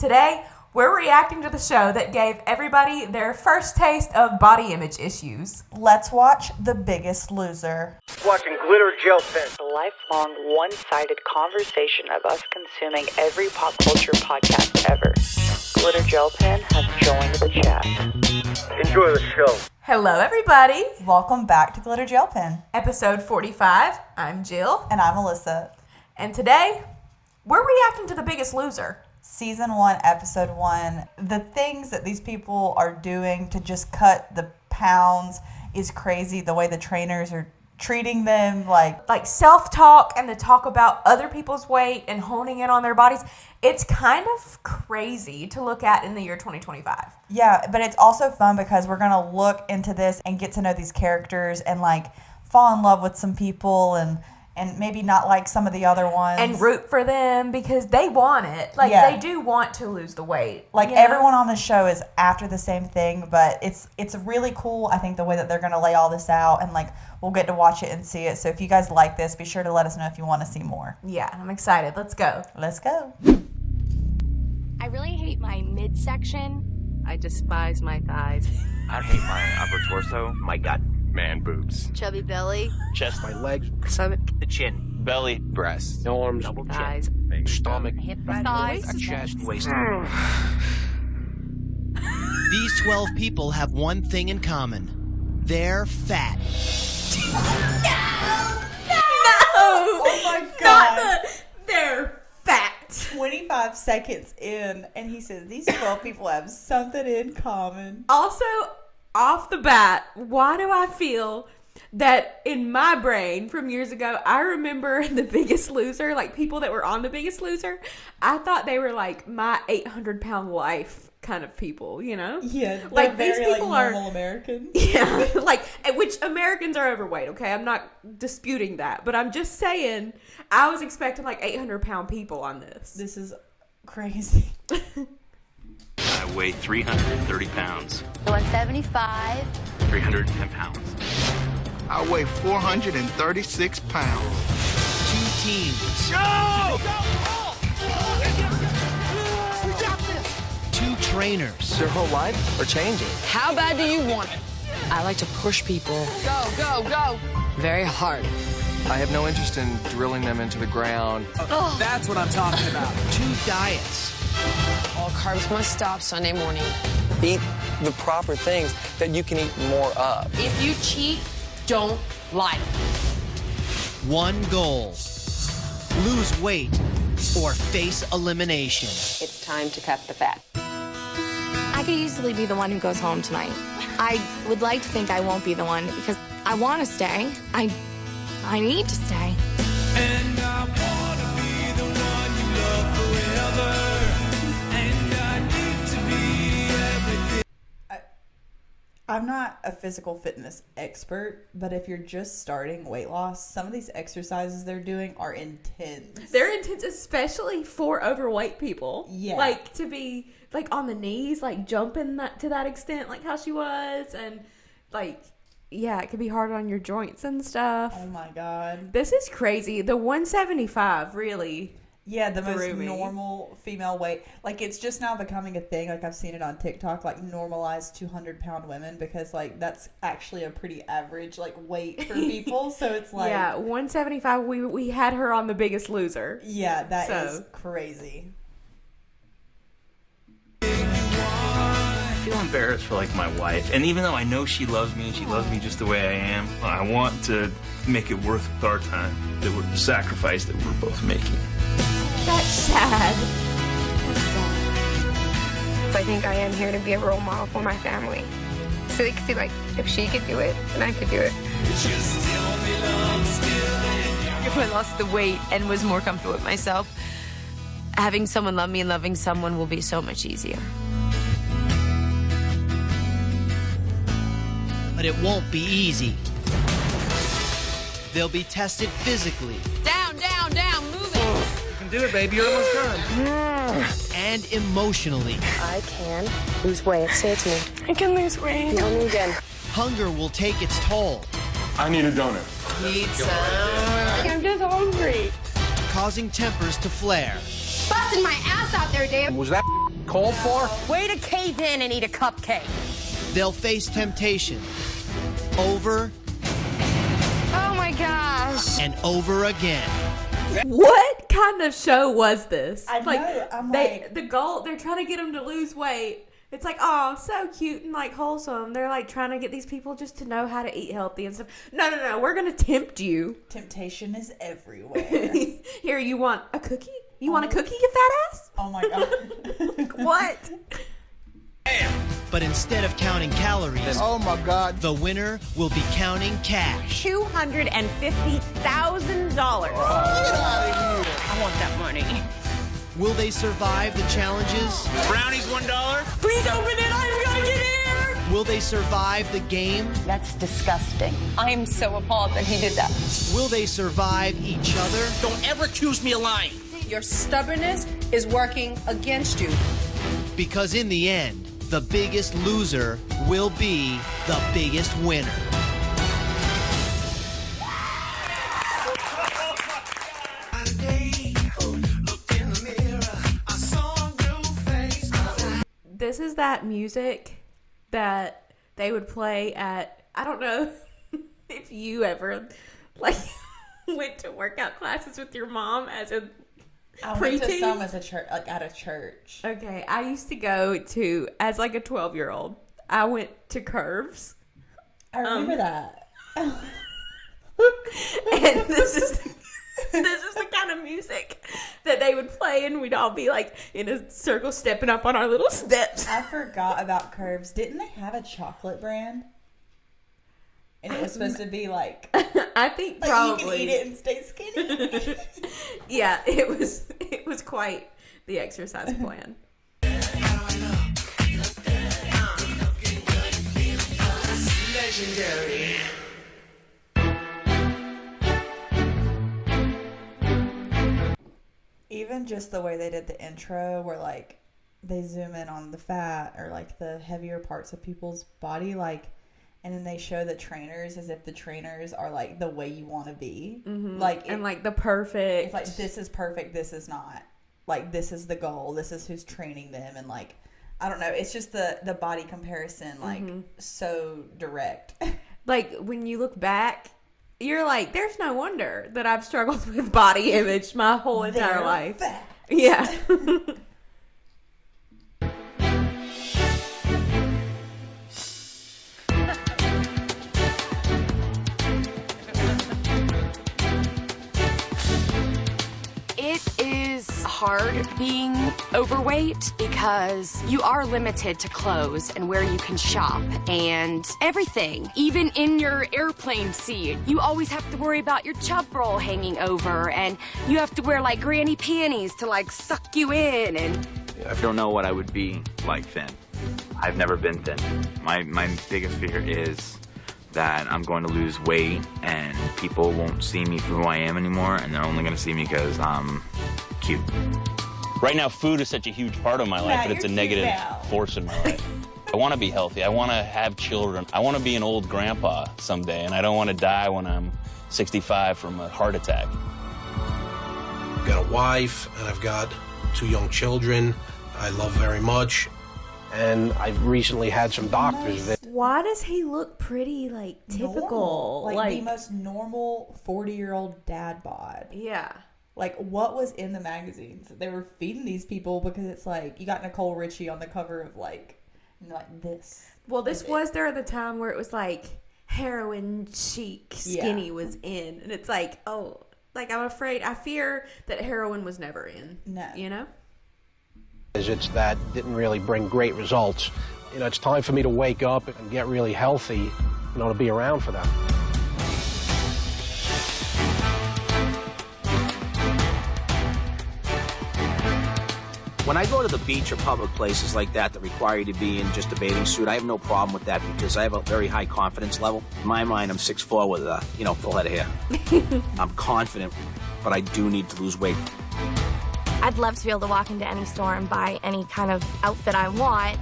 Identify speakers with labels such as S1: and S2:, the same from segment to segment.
S1: Today, we're reacting to the show that gave everybody their first taste of body image issues.
S2: Let's watch The Biggest Loser.
S3: Watching Glitter Gel Pen.
S4: A lifelong, one-sided conversation of us consuming every pop culture podcast ever. Glitter Gel Pen has joined the chat.
S3: Enjoy the show.
S1: Hello, everybody.
S2: Welcome back to Glitter Gel Pen.
S1: Episode 45. I'm Jill.
S2: And I'm Alyssa.
S1: And today, we're reacting to The Biggest Loser.
S2: Season 1, Episode 1. The things that these people are doing to just cut the pounds is crazy. The way the trainers are treating them, like
S1: self-talk and the talk about other people's weight and honing in on their bodies. It's kind of crazy to look at in the year 2025.
S2: Yeah, but it's also fun because we're going to look into this and get to know these characters and fall in love with some people and maybe not like some of the other ones.
S1: And root for them because they want it. They do want to lose the weight.
S2: Everyone on the show is after the same thing, but it's really cool, I think, the way that they're going to lay all this out, and we'll get to watch it and see it. So if you guys like this, be sure to let us know if you want to see more.
S1: Yeah, I'm excited. Let's go.
S2: Let's go.
S5: I really hate my midsection.
S6: I despise my thighs.
S7: I hate my upper torso, my gut, man boobs,
S5: Chubby belly.
S7: chest, my legs,
S6: Stomach,
S7: the chin, belly, breasts, arms, double
S6: thighs,
S7: chin, stomach,
S6: hip,
S5: Thighs.
S7: a chest, waist.
S8: These 12 people have one thing in common. They're fat.
S2: Oh my God.
S1: They're fat.
S2: 25 seconds in, and he says these 12 people have something in common.
S1: Also, off the bat, why do I feel that in my brain from years ago, I remember The Biggest Loser, people that were on The Biggest Loser, I thought they were my 800-pound life kind of people, you know?
S2: Yeah,
S1: these people are
S2: normal Americans.
S1: Yeah, which Americans are overweight, okay? I'm not disputing that, but I'm just saying I was expecting 800-pound people on this.
S2: This is crazy.
S7: I weigh 330 pounds,
S5: 175.
S7: 310 pounds.
S9: I weigh 436 pounds.
S8: Two teams. Two trainers.
S3: Their whole life are changing.
S6: How bad do you want it? I like to push people. Go. Very hard.
S10: I have no interest in drilling them into the ground.
S3: That's what I'm talking about.
S8: Two diets.
S6: All carbs must stop Sunday morning.
S10: Eat the proper things that you can eat more of.
S6: If you cheat, don't lie.
S8: One goal. Lose weight or face elimination.
S6: It's time to cut the fat.
S5: I could easily be the one who goes home tonight. I would like to think I won't be the one because I want to stay. I need to stay.
S11: And I wanna be the one you love forever. And I need to be everything.
S2: I'm not a physical fitness expert, but if you're just starting weight loss, some of these exercises they're doing are intense.
S1: They're intense, especially for overweight people.
S2: Yeah.
S1: To be, on the knees, jumping to that extent, how she was, and, yeah, it could be hard on your joints and stuff.
S2: Oh my God.
S1: This is crazy. The 175 really...
S2: Yeah, the most
S1: threw me.
S2: normal female weight. It's just now becoming a thing. I've seen it on TikTok, normalized 200-pound women because, that's actually a pretty average, weight for people. So it's
S1: Yeah, 175, we had her on The Biggest Loser.
S2: Yeah, that is crazy.
S7: I feel embarrassed for my wife, and even though I know she loves me and she loves me just the way I am, I want to make it worth our time, the sacrifice that we're both making.
S1: That's sad.
S12: I think I am here to be a role model for my family. So they can see, if she could do it, then I could do it.
S6: If I lost the weight and was more comfortable with myself, having someone love me and loving someone will be so much easier.
S8: But it won't be easy. They'll be tested physically.
S6: Down, move it.
S3: You can do it, baby. You're almost done.
S8: And emotionally.
S12: I can lose weight. Say it to me.
S5: I can lose weight.
S12: Tell me again.
S8: Hunger will take its toll.
S10: I need a donut.
S6: Need some.
S12: I'm just hungry.
S8: Causing tempers to flare.
S12: Busting my ass out there, Dave.
S10: Was that
S13: called for?
S14: Way to cave in and eat a cupcake.
S8: They'll face temptation over
S5: Oh my gosh.
S8: and over again.
S1: What kind of show was this?
S2: I know. I'm like,
S1: the goal, they're trying to get them to lose weight. It's like, oh, so cute and like wholesome. They're like trying to get these people just to know how to eat healthy and stuff. No. We're going to tempt you.
S2: temptation is everywhere.
S1: Here, you want a cookie? You want a cookie, you fat ass?
S2: Oh my God.
S1: Like, what?
S8: But instead of counting calories,
S9: Oh my God.
S8: the winner will be counting cash.
S14: $250,000.
S9: Get out of here.
S14: I want that money.
S8: Will they survive the challenges?
S7: Brownies $1.
S14: Please open it. I've got to get here.
S8: Will they survive the game?
S14: That's disgusting. I am so appalled that he did that.
S8: Will they survive each other?
S13: Don't ever accuse me of lying.
S14: Your stubbornness is working against you.
S8: Because in the end, the biggest loser will be the biggest winner.
S1: This is that music that they would play at, I don't know if you ever like went to workout classes with your mom as a
S2: I went to
S1: preteen?
S2: some as a church, like at a church.
S1: Okay, I used to go to, as like a 12-year-old, I went to Curves.
S2: I remember that.
S1: And this is the kind of music that they would play, and we'd all be like in a circle stepping up on our little steps.
S2: I forgot about Curves. Didn't they have a chocolate brand? And it was supposed to be like
S1: I think
S2: like
S1: probably
S2: you can eat it and stay skinny.
S1: Yeah, it was quite the exercise plan.
S11: Legendary.
S2: Even just the way they did the intro, where like they zoom in on the fat or like the heavier parts of people's body, like, and then they show the trainers as if the trainers are like the way you want to be, like,
S1: And like the perfect.
S2: it's like this is perfect, this is not. Like this is the goal, this is who's training them, and like I don't know, it's just the body comparison, like so direct.
S1: Like when you look back, you're like, there's no wonder that I've struggled with body image my whole entire
S2: They're
S1: life.
S2: fat.
S1: Yeah.
S5: It is hard being overweight because you are limited to clothes and where you can shop and everything. Even in your airplane seat, you always have to worry about your chub roll hanging over, and you have to wear like granny panties to like suck you in. And
S15: I don't know what I would be like thin. I've never been thin. My biggest fear is that I'm going to lose weight and people won't see me for who I am anymore, and they're only going to see me because I'm cute.
S7: Right now, food is such a huge part of my life, but it's a negative force in my life. I want to be healthy. I want to have children. I want to be an old grandpa someday, and I don't want to die when I'm 65 from a heart attack.
S13: I've got a wife, and I've got 2 young children I love very much. And I've recently had some doctors that...
S1: Why does he look pretty, like, typical?
S2: Normal. Like the most normal 40-year-old dad bod.
S1: Yeah.
S2: Like, what was in the magazines that they were feeding these people? Because it's like, you got Nicole Richie on the cover of, like this.
S1: Well, this was there at the time where it was, like, heroin chic skinny was in. And it's like, oh, like, I fear that heroin was never in.
S2: No.
S1: You know?
S13: It's that didn't really bring great results. You know, it's time for me to wake up and get really healthy, you know, to be around for that.
S16: When I go to the beach or public places like that that require you to be in just a bathing suit, I have no problem with that because I have a very high confidence level. In my mind, I'm 6'4" with a, full head of hair. I'm confident, but I do need to lose weight.
S5: I'd love to be able to walk into any store and buy any kind of outfit I want.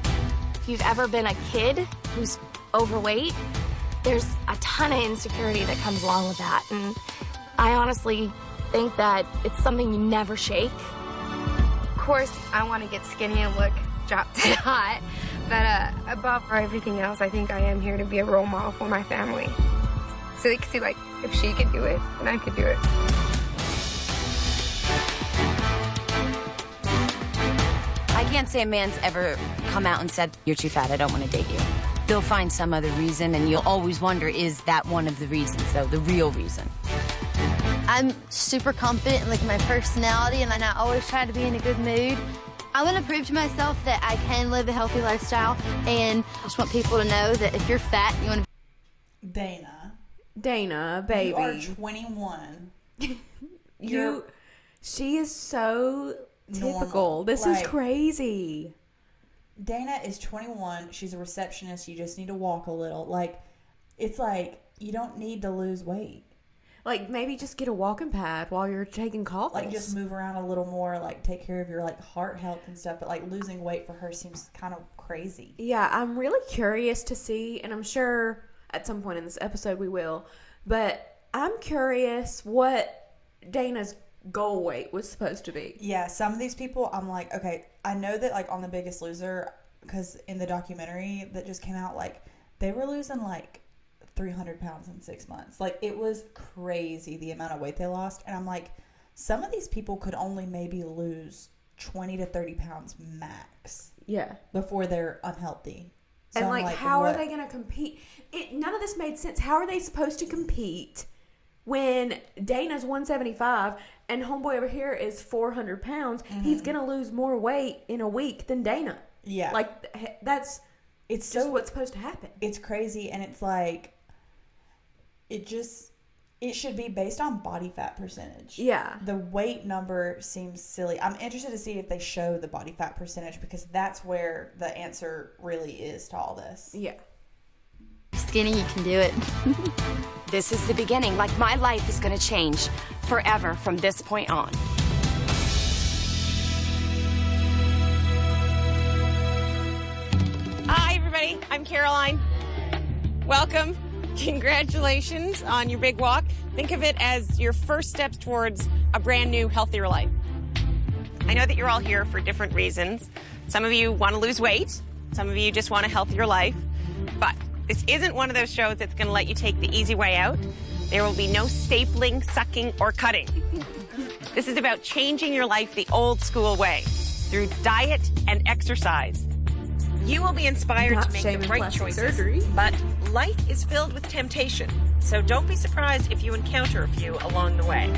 S5: If you've ever been a kid who's overweight, there's a ton of insecurity that comes along with that. And I honestly think that it's something you never shake.
S12: Of course, I want to get skinny and look drop dead hot. But above everything else, I think I am here to be a role model for my family. So they can see, like, if she could do it, then I could do it.
S5: I can't say a man's ever come out and said, you're too fat, I don't want to date you. They'll find some other reason, and you'll always wonder, is that one of the reasons, though, the real reason?
S17: I'm super confident in, like, my personality, and I always try to be in a good mood. I want to prove to myself that I can live a healthy lifestyle, and I just want people to know that if you're fat and you want to...
S1: Dana, baby.
S2: You are 21.
S1: She is so typical.
S2: Normal.
S1: This
S2: Like,
S1: is crazy.
S2: Dana is 21. She's a receptionist. You just need to walk a little. Like, it's like, you don't need to lose weight.
S1: Like, maybe just get a walking pad while you're taking calls.
S2: Like, just move around a little more. Like, take care of your, like, heart health and stuff. But, like, losing weight for her seems kind of crazy.
S1: Yeah, I'm really curious to see, and I'm sure at some point in this episode we will, but I'm curious what Dana's goal weight was supposed to be.
S2: Yeah, some of these people, I'm like, okay, I know that, like, on The Biggest Loser, because in the documentary that just came out, like, they were losing, like, 300 pounds in 6 months. Like, it was crazy the amount of weight they lost. And I'm like, some of these people could only maybe lose 20 to 30 pounds max.
S1: Yeah.
S2: Before they're unhealthy. So
S1: And,
S2: I'm
S1: like, how
S2: what?
S1: are they going to compete? None of this made sense. How are they supposed to compete when Dana's 175 and homeboy over here is 400 pounds?
S2: Mm-hmm.
S1: He's going to lose more weight in a week than Dana.
S2: Yeah.
S1: Like, it's just what's supposed to happen.
S2: It's crazy, and it's like, it should be based on body fat percentage.
S1: Yeah.
S2: The weight number seems silly. I'm interested to see if they show the body fat percentage, because that's where the answer really is to all this.
S1: Yeah.
S17: Skinny, you can do it.
S5: This is the beginning. Like, my life is going to change forever from this point on.
S18: Hi, everybody. I'm Caroline. Welcome. Congratulations on your big walk. Think of it as your first steps towards a brand new, healthier life. I know that you're all here for different reasons. Some of you want to lose weight. Some of you just want a healthier life. But this isn't one of those shows that's going to let you take the easy way out. There will be no stapling, sucking, or cutting. This is about changing your life the old school way through diet and exercise. You will be inspired to make the right choices, but life is filled with temptation, so don't be surprised if you encounter a few along the way.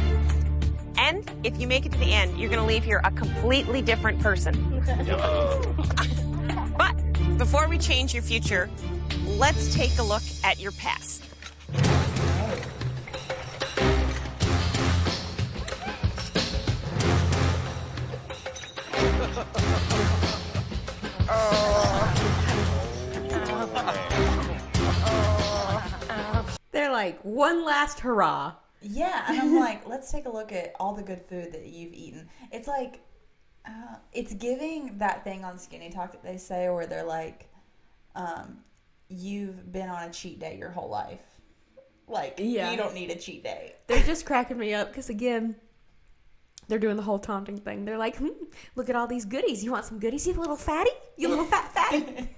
S18: And if you make it to the end, you're going to leave here a completely different person. But before we change your future, let's take a look at your past.
S1: They're like, one last hurrah.
S2: Yeah, and I'm like, let's take a look at all the good food that you've eaten. It's like, it's giving that thing on Skinny Talk that they say where they're like, you've been on a cheat day your whole life. Like,
S1: Yeah.
S2: you don't need a cheat day.
S1: They're just cracking me up because, again, they're doing the whole taunting thing. They're like, look at all these goodies. You want some goodies, you little fatty? You little fat fatty?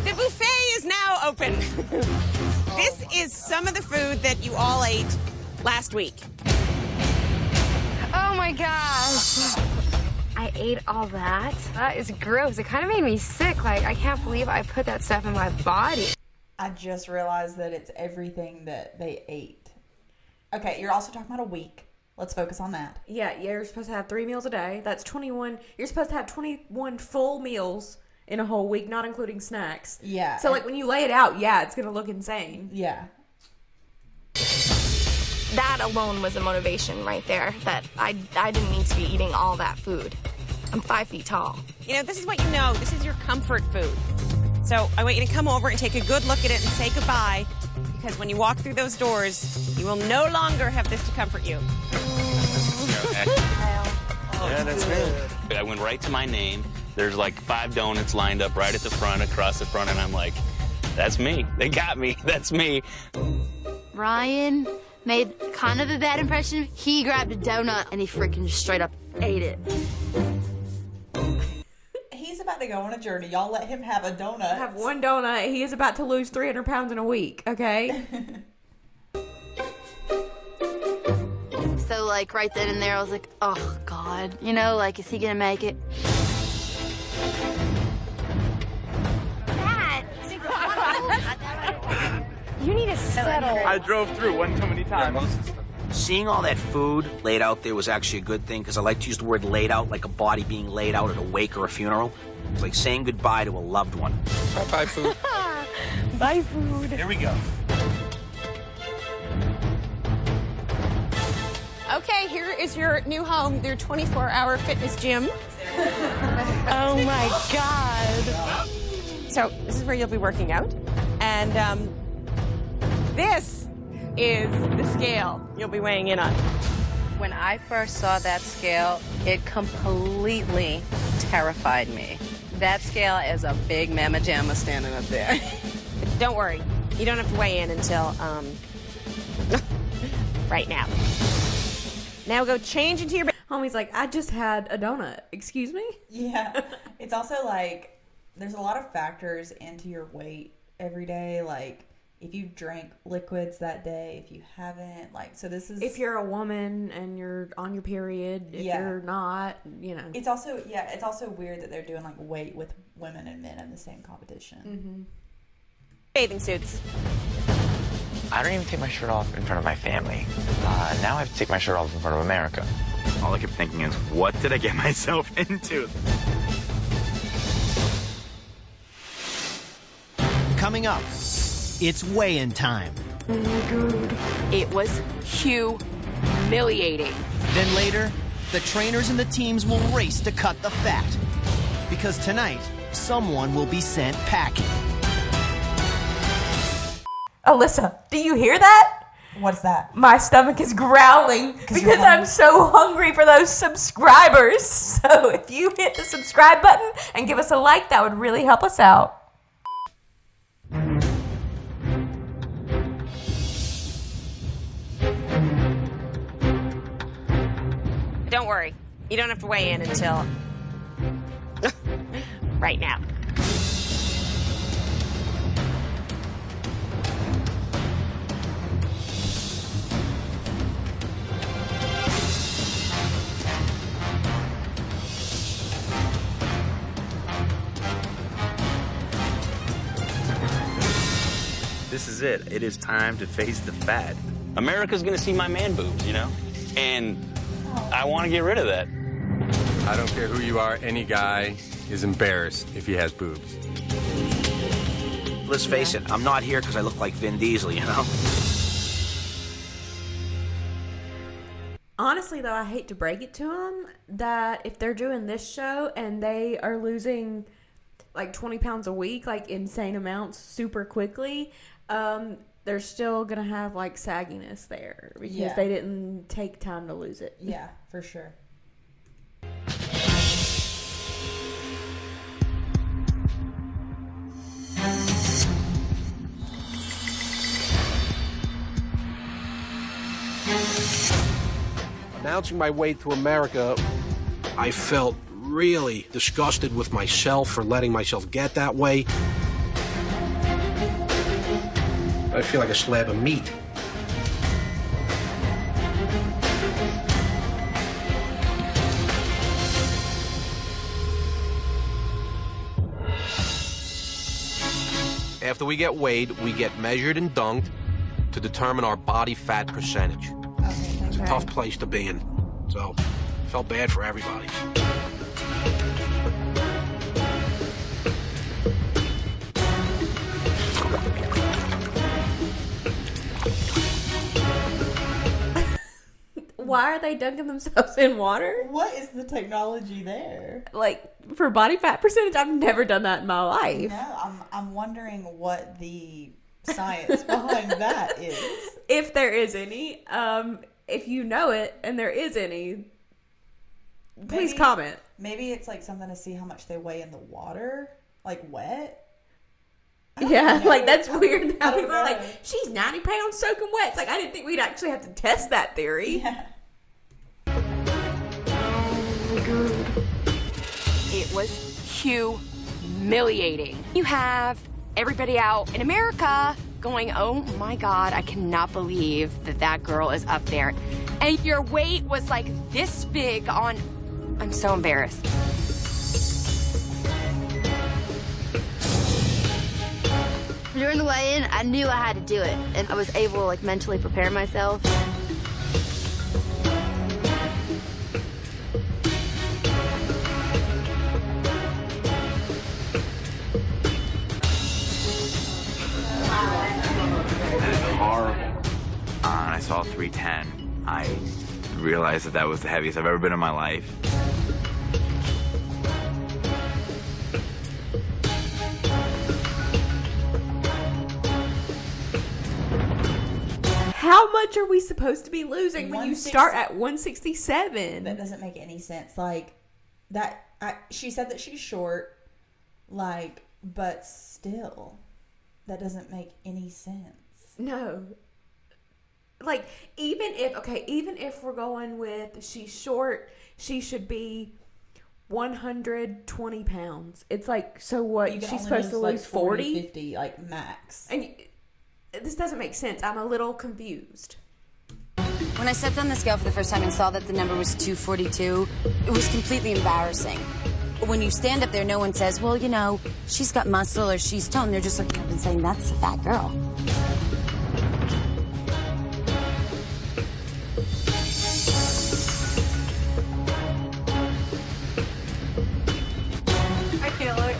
S18: The buffet is now open. This is some of the food that you all ate last week.
S12: Oh my gosh. I ate all that? That is gross. It kind of made me sick. Like, I can't believe I put that stuff in my body.
S2: I just realized that it's everything that they ate. Okay, you're also talking about a week. Let's focus on that.
S1: Yeah, you're supposed to have 3 meals a day. That's 21. You're supposed to have 21 full meals in a whole week, not including snacks.
S2: Yeah.
S1: So, like, when you lay it out, yeah, it's going to look insane.
S2: Yeah.
S12: That alone was a motivation right there, that I didn't need to be eating all that food. I'm 5 feet tall.
S18: You know, this is what you know. This is your comfort food. So I want you to come over and take a good look at it and say goodbye, because when you walk through those doors, you will no longer have this to comfort you.
S7: Yeah, that's me. I went right to my name. There's like 5 donuts lined up right at the front, across the front, and I'm like, that's me. They got me. That's me.
S17: Ryan made kind of a bad impression. He grabbed a donut and he freaking just straight up ate it.
S2: go on a journey. Y'all let him have a donut.
S1: Have one donut. He is about to lose 300 pounds in a week, okay?
S17: So, like, right then and there, I was like, oh, God. You know, like, is he going to make it?
S12: Dad!
S18: You need to settle.
S15: I drove through one too many times.
S16: Seeing all that food laid out there was actually a good thing because I like to use the word laid out like a body being laid out at a wake or a funeral. It's like saying goodbye to a loved one.
S10: Bye, food.
S18: Bye, food.
S16: Here we go.
S18: Okay, here is your new home, your 24-hour fitness gym. Oh my God. So this is where you'll be working out. And this is the scale you'll be weighing in on.
S19: When I first saw that scale, it completely terrified me. That scale is a big mamma jamma standing up there.
S18: Don't worry, you don't have to weigh in until right now. Now go change into your bed.
S1: Homie's like, I just had a donut. Excuse me?
S2: Yeah. It's also like, there's a lot of factors into your weight every day. Like, if you've drank liquids that day, if you haven't, like, so this is...
S1: If you're a woman and you're on your period, if you're not, you know.
S2: It's also, it's also weird that they're doing, like, weight with women and men in the same competition.
S1: Mm-hmm.
S18: Bathing suits.
S15: I don't even take my shirt off in front of my family. Now I have to take my shirt off in front of America. All I kept thinking is, what did I get myself into?
S8: Coming up, it's weigh-in time.
S5: Oh my God. It was humiliating.
S8: Then later, the trainers and the teams will race to cut the fat. Because tonight, someone will be sent packing.
S1: Alyssa, do you hear that?
S2: What's that?
S1: My stomach is growling because I'm so hungry for those subscribers. So if you hit the subscribe button and give us a like, that would really help us out.
S18: Don't worry, you don't have to weigh in until right now.
S7: This is it. It is time to face the fat.
S20: America's gonna see my man boobs, you know? And I want to get rid of that.
S21: I don't care who you are, any guy is embarrassed if he has boobs.
S16: Let's face it, I'm not here because I look like Vin Diesel, you know?
S1: Honestly, though, I hate to break it to them that if they're doing this show and they are losing like 20 pounds a week, like insane amounts super quickly, they're still going to have like sagginess there because they didn't take time to lose it.
S2: Yeah, for sure.
S13: Announcing my way to America, I felt really disgusted with myself for letting myself get that way. I feel like a slab of meat. After we get weighed, we get measured and dunked to determine our body fat percentage. It's a tough place to be in, so I felt bad for everybody.
S1: Why are they dunking themselves in water?
S2: What is the technology there?
S1: Like, for body fat percentage? I've never done that in my life.
S2: No, I'm wondering what the science behind that is.
S1: If there is any. If you know it and there is any, please comment.
S2: Maybe it's like something to see how much they weigh in the water, like wet.
S1: Yeah, like that's weird. How people are like, she's 90 pounds soaking wet. It's like, I didn't think we'd actually have to test that theory.
S2: Yeah.
S5: It was humiliating. humiliating. You have everybody out in America going, oh my God, I cannot believe that girl is up there. And your weight was like this big on, I'm so embarrassed.
S17: During the weigh-in, I knew I had to do it, and I was able to like mentally prepare myself.
S15: Horrible. I saw 310. I realized that was the heaviest I've ever been in my life.
S1: How much are we supposed to be losing when you start at 167?
S2: That doesn't make any sense. Like, she said that she's short, like, but still, that doesn't make any sense.
S1: No. Like, even if we're going with she's short, she should be 120 pounds. It's like, so what? She's supposed to lose 40?
S2: 50, like, max.
S1: And this doesn't make sense. I'm a little confused.
S4: When I stepped on the scale for the first time and saw that the number was 242, it was completely embarrassing. When you stand up there, no one says, well, you know, she's got muscle or she's toned. They're just looking up and saying, that's a fat girl.
S18: I can't look.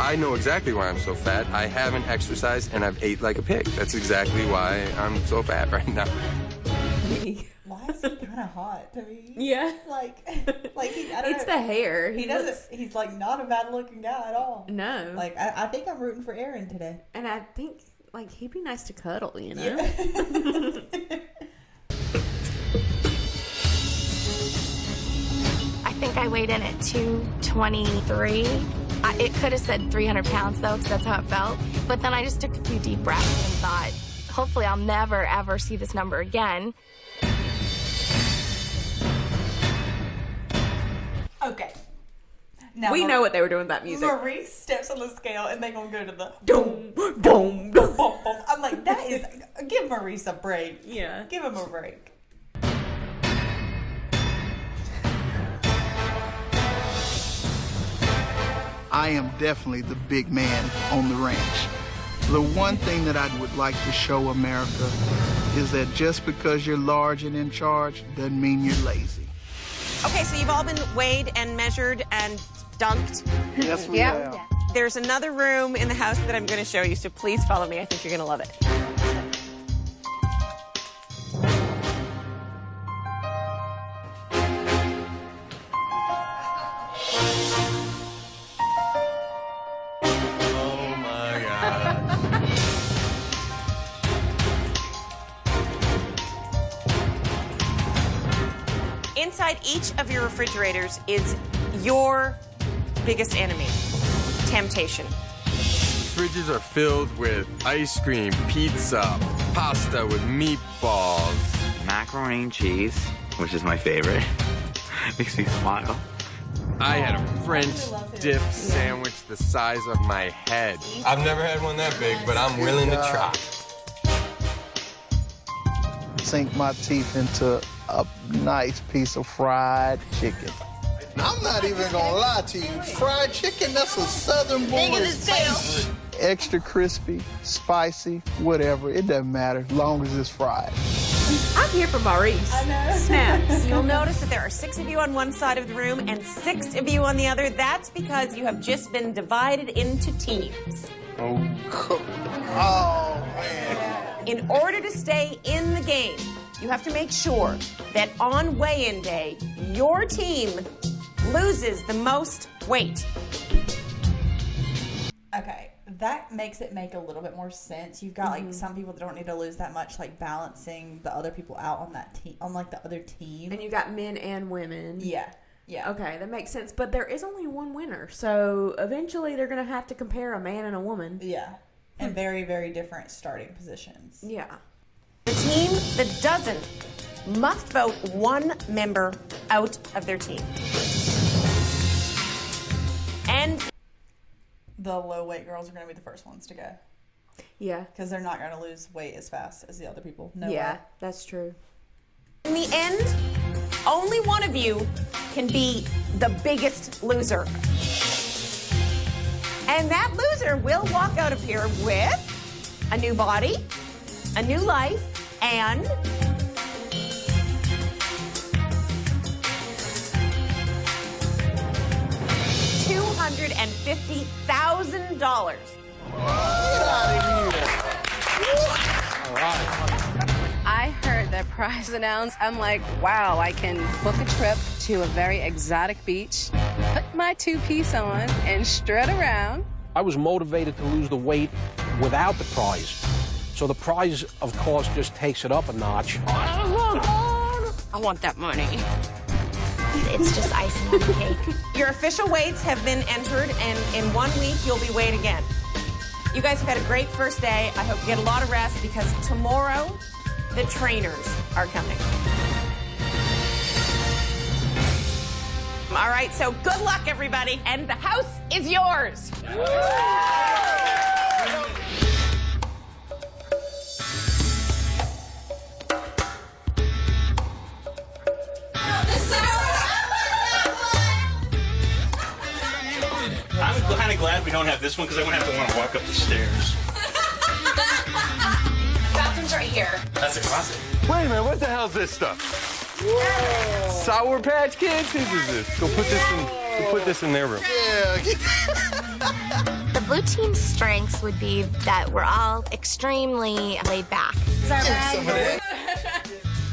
S21: I know exactly why I'm so fat. I haven't exercised and I've ate like a pig. That's exactly why I'm so fat right now.
S2: Why is he kind of hot to me?
S1: Yeah.
S2: Like I don't
S1: It's
S2: know.
S1: the hair.
S2: He's like not a bad looking guy at all.
S1: No.
S2: Like, I think I'm rooting for Aaron today.
S1: And I think, like, he'd be nice to cuddle, you know?
S2: Yeah.
S22: I think I weighed in at 223. It could have said 300 pounds, though, because that's how it felt. But then I just took a few deep breaths and thought, hopefully I'll never, ever see this number again.
S2: Okay. Now,
S1: We know what they were doing with that music.
S2: Marie steps on the scale and they gonna go to the
S1: Boom, boom, boom.
S2: I'm like, that is, give Maurice a break.
S1: Yeah.
S2: Give him a break.
S23: I am definitely the big man on the ranch. The one thing that I would like to show America is that just because you're large and in charge doesn't mean you're lazy.
S18: Okay, so you've all been weighed and measured and dunked.
S23: Yes, we have.
S18: There's another room in the house that I'm going to show you, so please follow me. I think you're going to love it.
S21: Oh my God.
S18: Inside each of your refrigerators is your biggest enemy, temptation.
S21: Fridges are filled with ice cream, pizza, pasta with meatballs.
S15: Macaroni and cheese, which is my favorite. Makes me smile.
S21: I had a French dip sandwich the size of my head. I've never had one that big, but I'm willing to try.
S23: Sink my teeth into a nice piece of fried chicken.
S9: I'm not even gonna lie to you. Fried chicken, that's a southern boy's favorite.
S23: Extra crispy, spicy, whatever. It doesn't matter as long as it's fried.
S1: I'm here for Maurice.
S18: I know.
S1: Snaps.
S18: You'll notice that there are 6 of you on one side of the room and 6 of you on the other. That's because you have just been divided into teams.
S9: Oh, man.
S18: In order to stay in the game, you have to make sure that on weigh-in day, your team loses the most weight.
S2: Okay, that makes it make a little bit more sense. You've got like some people that don't need to lose that much, like balancing the other people out on that team, on like the other team.
S1: And you got men and women.
S2: Yeah. Yeah.
S1: Okay, that makes sense. But there is only one winner, so eventually they're going to have to compare a man and a woman.
S2: Yeah. And very, very different starting positions.
S1: Yeah.
S18: The team that doesn't must vote one member out of their team. And
S2: the low weight girls are going to be the first ones to go.
S1: Yeah.
S2: Because they're not going to lose weight as fast as the other people. No
S1: Yeah,
S2: way.
S1: that's true.
S18: in the end, only one of you can be the biggest loser. And that loser will walk out of here with a new body, a new life, and $250,000.
S19: I heard that prize announced. I'm like, wow, I can book a trip to a very exotic beach, put my two-piece on, and strut around.
S13: I was motivated to lose the weight without the prize. So the prize, of course, just takes it up a notch.
S5: I want that money.
S22: It's just icing on the cake.
S18: Your official weights have been entered, and in 1 week, you'll be weighed again. You guys have had a great first day. I hope you get a lot of rest because tomorrow, the trainers are coming. All right, so good luck, everybody, and the house is yours.
S7: I'm kind of glad we don't have this one because I wouldn't have to want to walk up the stairs.
S18: Bathroom's right here.
S7: That's a closet.
S21: Wait a minute, what the hell's this stuff? Sour Patch Kids? Whose is this? Go put this in their room.
S22: The blue team's strengths would be that we're all extremely laid back. Is that right?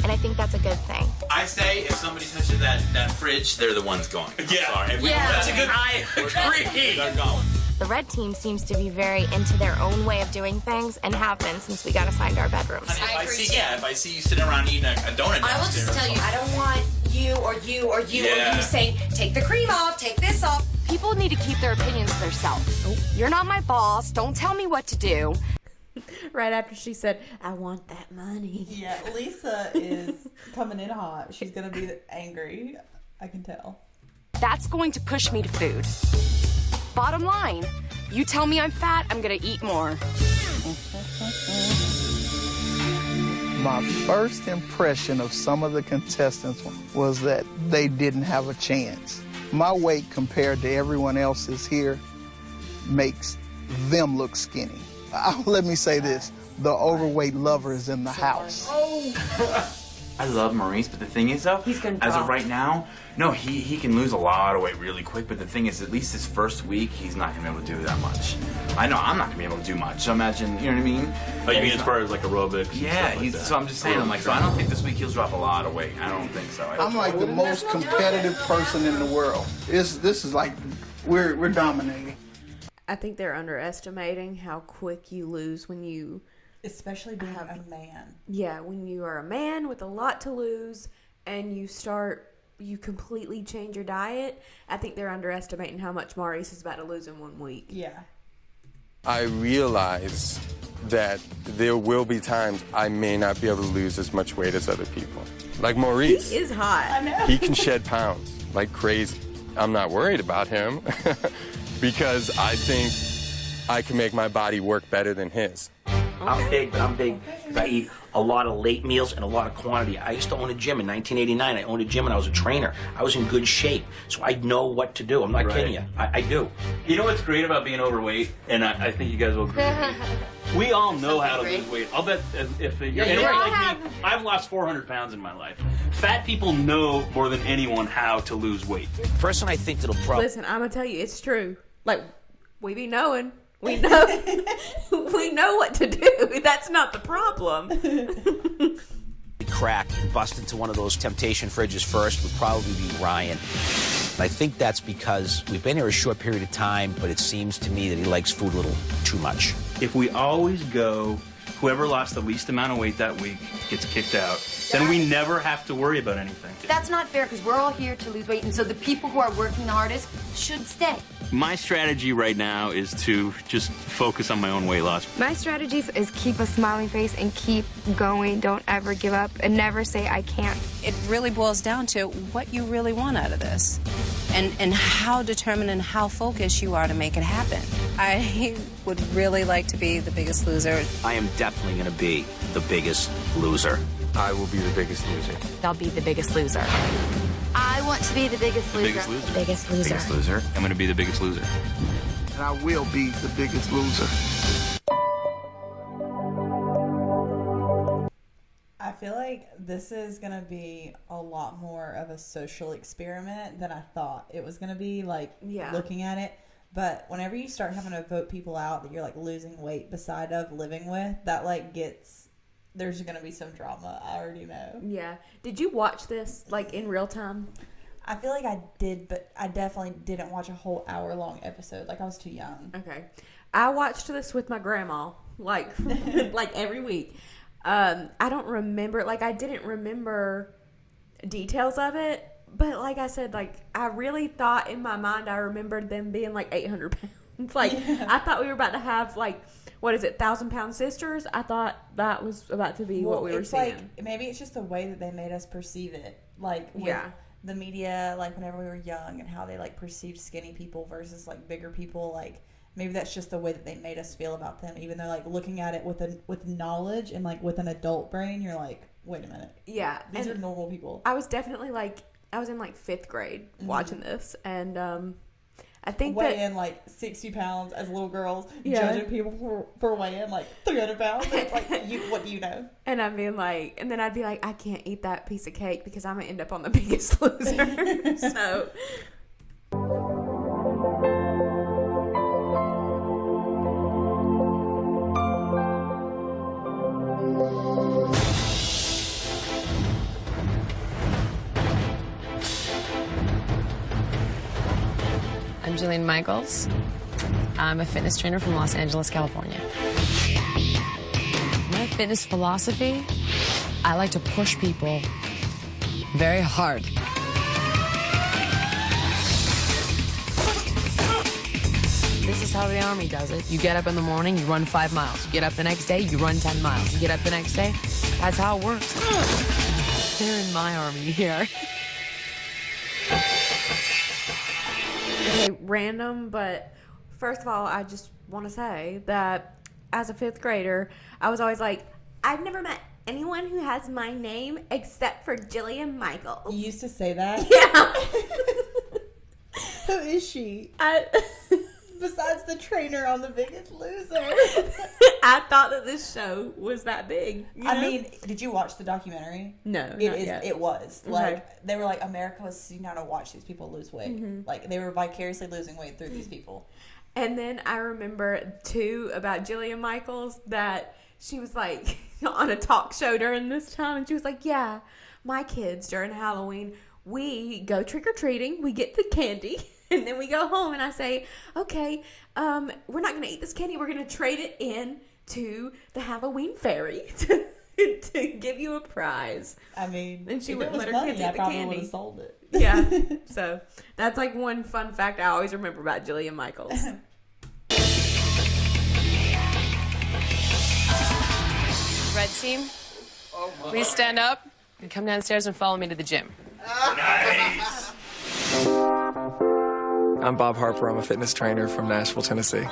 S22: And I think that's a good thing.
S15: I say if somebody touches that fridge, they're the ones going.
S7: Yeah.
S15: Sorry.
S22: Yeah.
S7: That's a good.
S15: I agree. They're going.
S22: The red team seems to be very into their own way of doing things and have been since we got assigned our bedrooms.
S15: If I see you sitting around eating a donut
S3: I will
S15: downstairs.
S3: just tell you, I don't want you or you or you or you saying, take the cream off, take this off.
S5: People need to keep their opinions to themselves. You're not my boss. Don't tell me what to do.
S1: Right after she said, I want that money.
S2: Yeah, Lisa is coming in hot. She's going to be angry. I can tell.
S5: That's going to push me to food. Bottom line, you tell me I'm fat, I'm gonna eat more.
S23: My first impression of some of the contestants was that they didn't have a chance. My weight compared to everyone else's here makes them look skinny. Let me say this, the overweight lover is in the house.
S15: I love Maurice, but the thing is, though, as of right now, no, he can lose a lot of weight really quick, but the thing is, at least his first week, he's not going to be able to do that much. I know I'm not going to be able to do much, so imagine, you know what I mean?
S7: Oh, you mean as far as like aerobics?
S15: Yeah, so I'm just saying, so I don't think this week he'll drop a lot of weight. I don't think so.
S23: I'm like the most competitive person in the world. This is like, we're dominating.
S1: I think they're underestimating how quick you lose when you...
S2: Especially being a man.
S1: Yeah, when you are a man with a lot to lose and you completely change your diet, I think they're underestimating how much Maurice is about to lose in 1 week.
S2: Yeah.
S21: I realize that there will be times I may not be able to lose as much weight as other people. Like Maurice.
S1: He is hot. I know.
S21: He can shed pounds like crazy. I'm not worried about him because I think I can make my body work better than his.
S16: I'm big, but I'm big because I eat a lot of late meals and a lot of quantity. I used to own a gym in 1989. I owned a gym and I was a trainer. I was in good shape, so I know what to do. I'm not kidding you. I do.
S7: You know what's great about being overweight, and I think you guys will agree with me. We all know how to lose weight. I'll bet if you're like me, I've lost 400 pounds in my life. Fat people know more than anyone how to lose weight.
S16: Person I think that'll probably...
S1: Listen, I'm going to tell you, it's true. Like, we be knowing. We know what to do. That's not the problem.
S16: Crack and bust into one of those temptation fridges first would probably be Ryan. And I think that's because we've been here a short period of time, but it seems to me that he likes food a little too much.
S7: If we always go Whoever lost the least amount of weight that week gets kicked out. Then we never have to worry about anything.
S4: That's not fair because we're all here to lose weight, and so the people who are working the hardest should stay.
S20: My strategy right now is to just focus on my own weight loss.
S12: My strategy is keep a smiling face and keep going. Don't ever give up and never say I can't.
S19: It really boils down to what you really want out of this and how determined and how focused you are to make it happen. I would really like to be the biggest loser.
S16: I am definitely going to be the biggest loser.
S21: I will be the biggest loser.
S5: I'll be the biggest loser.
S17: I want to be the biggest loser.
S7: Biggest loser.
S5: Biggest loser.
S7: Biggest loser. I'm going to be the biggest loser.
S23: And I will be the biggest loser.
S2: I feel like this is going to be a lot more of a social experiment than I thought it was going to be, like, looking at it. But whenever you start having to vote people out that you're, like, losing weight beside of living with, that, like, there's going to be some drama. I already know.
S1: Yeah. Did you watch this, like, in real time?
S2: I feel like I did, but I definitely didn't watch a whole hour-long episode. Like, I was too young.
S1: Okay. I watched this with my grandma, like, like every week. I don't remember, like, I didn't remember details of it, but like I said, like, I really thought in my mind I remembered them being like 800 pounds. Like, I thought we were about to have, like, what is it, 1,000-pound sisters? I thought that was about to be what we were seeing.
S2: Like, maybe it's just the way that they made us perceive it. Like, with the media, like, whenever we were young and how they, like, perceived skinny people versus, like, bigger people, like, maybe that's just the way that they made us feel about them, even though, like, looking at it with knowledge and, like, with an adult brain, you're like, wait a minute.
S1: Yeah.
S2: These are normal people.
S1: I was definitely, like, I was in, like, 5th grade watching this, and I think
S2: weighing like 60 pounds as little girls, judging people for weighing like 300 pounds. It's like, what do you know?
S1: And I'd be like, and then I'd be like, I can't eat that piece of cake because I'm gonna end up on The Biggest Loser. So.
S5: I'm Jillian Michaels. I'm a fitness trainer from Los Angeles, California. My fitness philosophy, I like to push people very hard. This is how the Army does it. You get up in the morning, you run 5 miles. You get up the next day, you run 10 miles. You get up the next day, that's how it works. They're in my army here.
S1: Okay, random, but first of all, I just want to say that as a 5th grader, I was always like, I've never met anyone who has my name except for Jillian Michaels.
S2: You used to say that?
S1: Yeah.
S2: Who is she? Besides the trainer on The Biggest Loser.
S1: I thought that this show was that big. You know?
S2: I mean, did you watch the documentary?
S1: No,
S2: not yet. It was.
S1: Okay.
S2: Like, they were like, America was seeing how to watch these people lose weight. Mm-hmm. Like, they were vicariously losing weight through these people.
S1: And then I remember, too, about Jillian Michaels, that she was, like, on a talk show during this time, and she was like, yeah, my kids, during Halloween, we go trick-or-treating, we get the candy, and then we go home, and I say, okay, we're not going to eat this candy. We're going to trade it in to the Halloween fairy to give you a prize.
S2: I mean,
S1: and she
S2: if
S1: wouldn't
S2: it was
S1: let her
S2: money,
S1: kids
S2: I
S1: eat the
S2: probably
S1: candy.
S2: would have sold it.
S1: Yeah. So that's like one fun fact I always remember about Jillian Michaels.
S5: Red team, please stand up and come downstairs and follow me to the gym.
S7: Nice.
S6: I'm Bob Harper. I'm a fitness trainer from Nashville, Tennessee.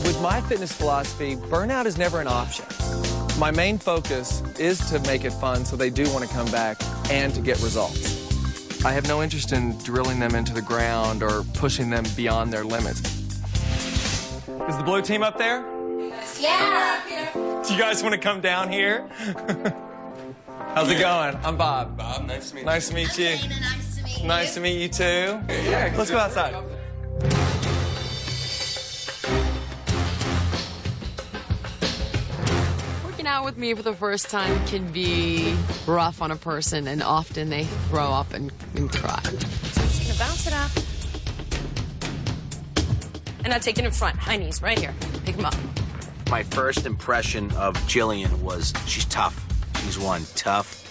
S6: With my fitness philosophy, burnout is never an option. My main focus is to make it fun so they do want to come back and to get results. I have no interest in drilling them into the ground or pushing them beyond their limits. Is the blue team up there?
S3: Yeah.
S6: Do you guys want to come down here? How's it going? I'm Bob.
S21: Bob, nice to meet you.
S6: Nice to meet you.
S17: Nice to meet you.
S6: Nice to meet you too.
S21: Yeah.
S6: Let's go outside.
S5: Working out with me for the first time can be rough on a person, and often they throw up and cry.
S18: Just gonna bounce it off. And now take it in front. High knees, right here. Pick them up.
S16: My first impression of Jillian was she's tough. She's one tough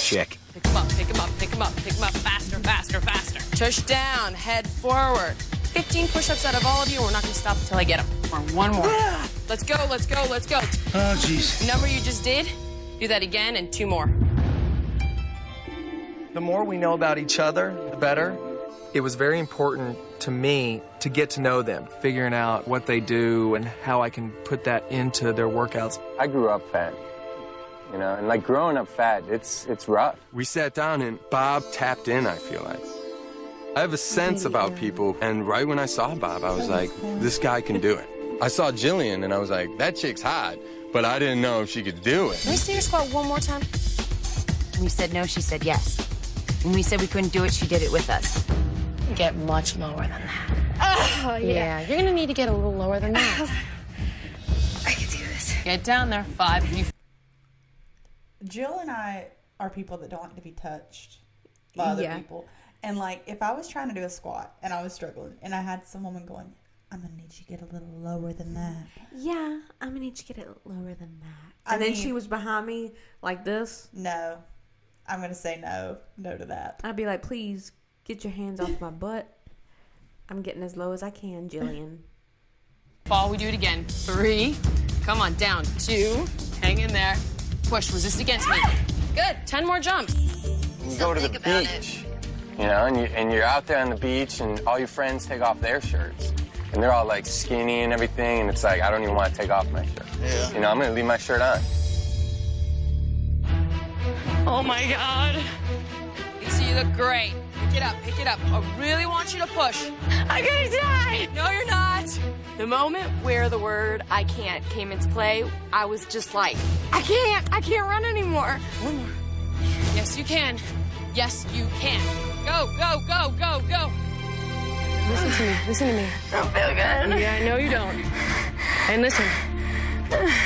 S16: chick.
S18: Pick them up, pick them up, pick them up, pick them up. Faster, faster, faster. Tush down, head forward. 15 push-ups out of all of you, and we're not going to stop until I get them. Or one more. Let's go, let's go, let's go.
S13: Oh, jeez.
S18: Number you just did, do that again, and 2 more.
S6: The more we know about each other, the better. It was very important to me to get to know them, figuring out what they do and how I can put that into their workouts.
S21: I grew up fat, you know, and like growing up fat, it's rough. We sat down and Bob tapped in, I feel like. I have a sense about people, and right when I saw Bob, I was like, this guy can do it. I saw Jillian, and I was like, that chick's hot, but I didn't know if she could do it.
S18: Let me see your squat one more time.
S4: When we said no, she said yes. When we said we couldn't do it, she did it with us.
S5: Get much lower than that.
S22: Oh,
S5: Yeah, you're gonna need to get a little lower than that.
S22: I can do this.
S5: Get down there, 5 of you.
S2: Jill and I are people that don't like to be touched by other people. And, like, if I was trying to do a squat and I was struggling and I had some woman going, I'm going to need you to get a little lower than that.
S1: Yeah, I'm going to need you to get it lower than that.
S2: I
S1: And then
S2: mean-
S1: she was behind me like this.
S2: No. I'm going to say no. No to that.
S1: I'd be like, please, get your hands off my butt. I'm getting as low as I can, Jillian.
S18: Fall, we do it again. 3. Come on, down. 2. Hang in there. Push, resist against me. Good. 10 more jumps.
S21: You go to the beach, you know, and you're out there on the beach, and all your friends take off their shirts. And they're all, like, skinny and everything, and it's like, I don't even want to take off my shirt. Yeah. You know, I'm going to leave my shirt on.
S18: Oh, my God. Lisa, you look great. Pick it up, pick it up. I really want you to push.
S5: I'm gonna die!
S18: No, you're not.
S5: The moment where the word I can't came into play, I was just like, I can't run anymore.
S18: One more. Yes, you can. Yes, you can. Go, go, go, go, go.
S5: Listen to me, listen to me.
S22: I don't feel good.
S5: Yeah, I know you don't. And listen,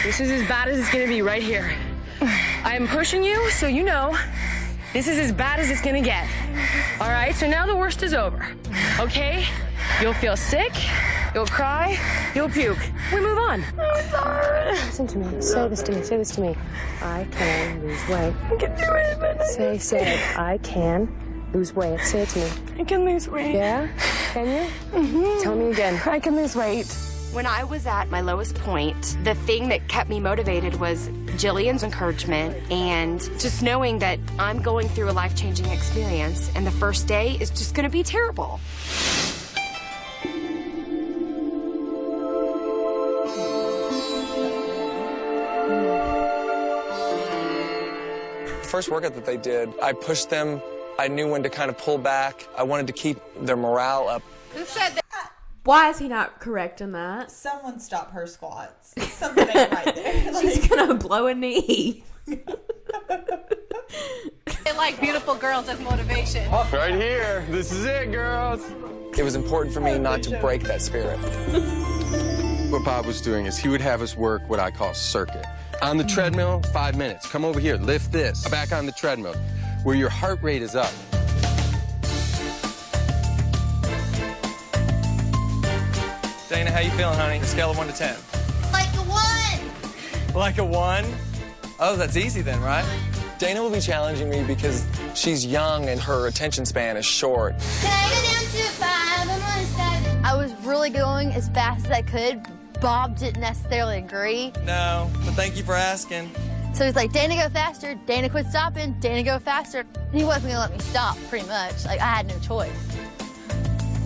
S5: this is as bad as it's gonna be right here. I am pushing you, so you know, this is as bad as it's gonna get. All right, so now the worst is over, okay? You'll feel sick, you'll cry, you'll puke. We move on.
S22: Oh, it's hard.
S5: Listen to me, say this to me, say this to me. I can lose weight.
S22: I can do it, but
S5: Say it. I can lose weight. Say it to me.
S22: I can lose weight.
S5: Yeah? Can you?
S22: Mm-hmm.
S5: Tell me again.
S22: I can lose weight.
S5: When I was at my lowest point, the thing that kept me motivated was Jillian's encouragement and just knowing that I'm going through a life-changing experience and the first day is just going to be terrible.
S6: The first workout that they did, I pushed them. I knew when to kind of pull back. I wanted to keep their morale up.
S22: Who said that?
S1: Why is he not correcting that?
S2: Someone stop her squats. Something ain't right there.
S1: She's going to blow a knee.
S22: They like beautiful girls as motivation.
S21: Right here. This is it, girls.
S6: It was important for me not to break that spirit.
S21: What Bob was doing is he would have us work what I call circuit. On the treadmill, 5 minutes. Come over here, lift this. Back on the treadmill, where your heart rate is up.
S6: Dana, how you feeling, honey? A scale of 1 to 10.
S17: Like a 1.
S6: Like a 1? Oh, that's easy then, right? Dana will be challenging me because she's young and her attention span is short.
S17: Can I go down to a 5? I'm on a 7. I was really going as fast as I could. Bob didn't necessarily agree.
S6: No, but thank you for asking.
S17: So he's like, Dana, go faster. Dana, quit stopping. Dana, go faster. And he wasn't gonna let me stop, pretty much. Like, I had no choice.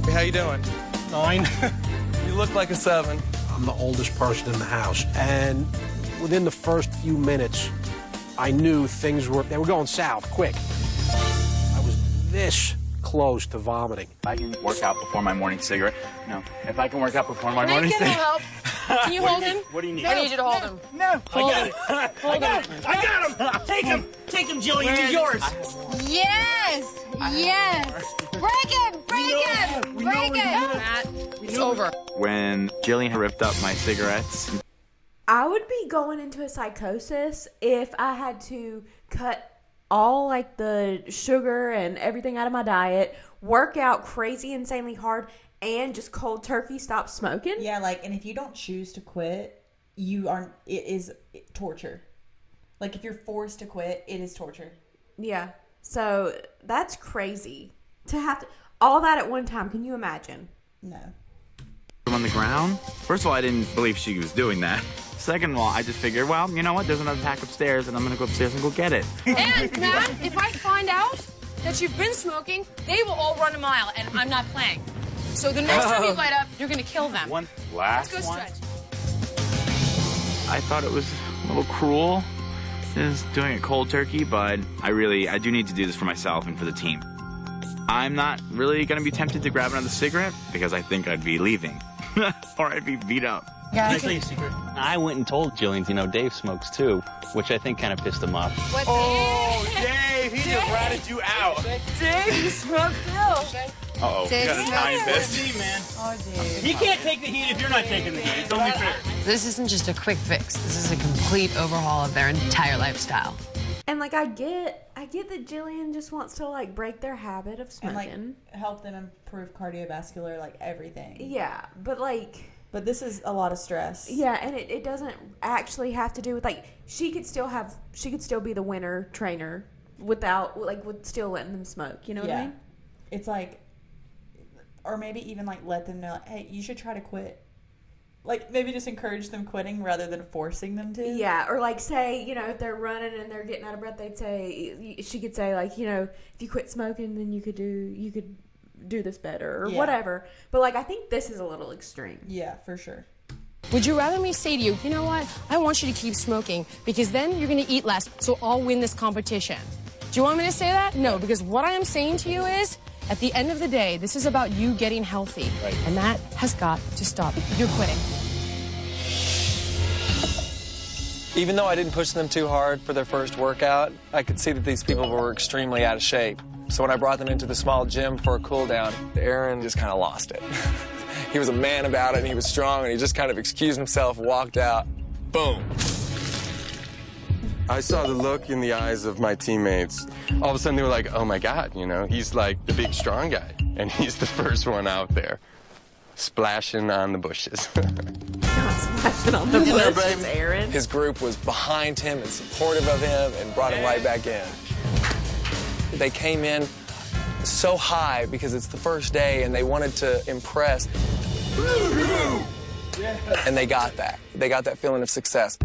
S6: Hey, how you doing?
S13: 9.
S6: You look like a 7.
S13: I'm the oldest person in the house, and within the first few minutes, I knew they were going south quick. I was this close to vomiting.
S15: If I can work out before my morning cigarette, no. If I can work out before my
S18: Can I
S15: morning
S18: get a
S15: cigarette.
S18: help? Can you hold him?
S15: What do you need?
S18: I need you to hold him.
S16: No.
S18: Hold him.
S16: I got him. Take him. Take him, Jillian. He's yours.
S17: Yes! Yes! Break him! Break him! Break him!
S18: Matt, it's over.
S15: When Jillian ripped up my cigarettes.
S1: I would be going into a psychosis if I had to cut all like the sugar and everything out of my diet, work out crazy insanely hard, and just cold turkey stop smoking.
S2: Yeah, like, and if you don't choose to quit, it is torture. Like, if you're forced to quit, it is torture.
S1: Yeah. So that's crazy to have to all that at one time. Can you imagine?
S2: No.
S15: On the ground. First of all, I didn't believe she was doing that. Second of all, I just figured, well, you know what? There's another pack upstairs, and I'm gonna go upstairs and go get it.
S5: And, Matt, if I find out that you've been smoking, they will all run a mile, and I'm not playing. So the next time you light up, you're gonna kill them.
S15: One last
S5: Let's go
S15: one.
S5: stretch.
S15: I thought it was a little cruel, just doing it cold turkey, but I do need to do this for myself and for the team. I'm not really gonna be tempted to grab another cigarette because I think I'd be leaving, or I'd be beat up.
S20: Can I tell you a secret? I went and told Jillian, Dave smokes too, which I think kind of pissed him off.
S5: What,
S15: Oh, Dave, he just ratted you out.
S5: Dave, you smoke too.
S15: Uh-oh, we got a time fist.
S20: Man.
S2: Oh, Dave.
S20: You can't take the heat if you're not taking the heat. It's only fair.
S10: This isn't just a quick fix. This is a complete overhaul of their entire lifestyle.
S1: And like I get that Jillian just wants to like break their habit of smoking.
S2: And like help them improve cardiovascular, like everything.
S1: Yeah, but
S2: this is a lot of stress.
S1: Yeah, and it doesn't actually have to do with like she could still be the winner trainer with still letting them smoke. You know what I mean?
S2: It's like, or maybe even like let them know, like, hey, you should try to quit. Like maybe just encourage them quitting rather than forcing them to.
S1: Yeah, or like say, if they're running and they're getting out of breath, she could say like, if you quit smoking, then you could do this better or whatever. But like I think this is a little extreme.
S2: Yeah, for sure.
S5: Would you rather me say to you, you know what? I want you to keep smoking because then you're going to eat less, so I'll win this competition. Do you want me to say that? No, because what I am saying to you is, at the end of the day, this is about you getting healthy.
S20: Right.
S5: And that has got to stop. You're quitting.
S6: Even though I didn't push them too hard for their first workout, I could see that these people were extremely out of shape. So when I brought them into the small gym for a cool down, Aaron just kind of lost it. He was a man about it, and he was strong, and he just kind of excused himself, walked out, boom. I saw the look in the eyes of my teammates. All of a sudden, they were like, oh, my God, he's like the big, strong guy, and he's the first one out there, splashing on the bushes.
S1: Not splashing on the bushes, Aaron.
S6: His group was behind him and supportive of him and brought him right back in. They came in so high because it's the first day and they wanted to impress. And they got that. They got that feeling of success.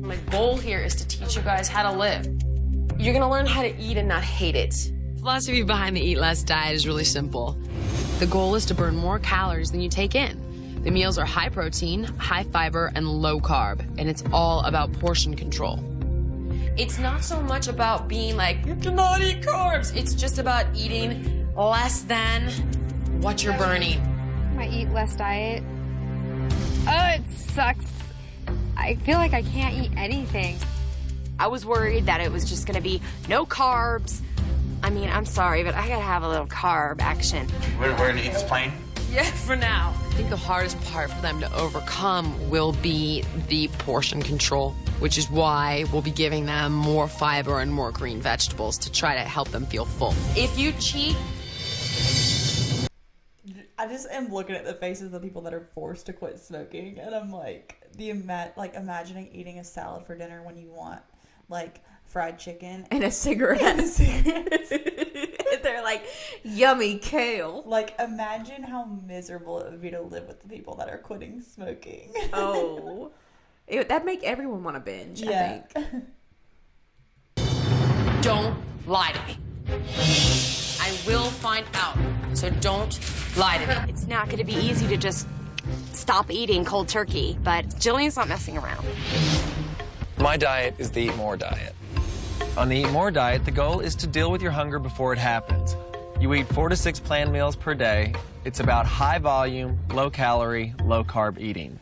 S10: My goal here is to teach you guys how to live. You're gonna learn how to eat and not hate it. The philosophy behind the Eat Less diet is really simple. The goal is to burn more calories than you take in. The meals are high protein, high fiber, and low carb, and it's all about portion control. It's not so much about being like, you cannot eat carbs. It's just about eating less than what you're burning.
S12: My Eat Less diet. Oh, it sucks. I feel like I can't eat anything.
S5: I was worried that it was just going to be no carbs. I mean, I'm sorry, but I got to have a little carb action.
S15: We're going to eat this plane?
S10: Yeah, for now. I think the hardest part for them to overcome will be the portion control, which is why we'll be giving them more fiber and more green vegetables to try to help them feel full. If you cheat...
S2: I just am looking at the faces of the people that are forced to quit smoking, and I'm like, imagining eating a salad for dinner when you want, like, fried chicken.
S1: And a cigarette. They're like, yummy kale.
S2: Like, imagine how miserable it would be to live with the people that are quitting smoking.
S1: Oh. That'd make everyone want to binge, I think.
S10: Don't lie to me. I will find out, so don't lie to me.
S5: It's not going to be easy to just stop eating cold turkey, but Jillian's not messing around.
S6: My diet is the Eat More diet. On the Eat More diet, the goal is to deal with your hunger before it happens. You eat 4 to 6 planned meals per day. It's about high volume, low calorie, low carb eating.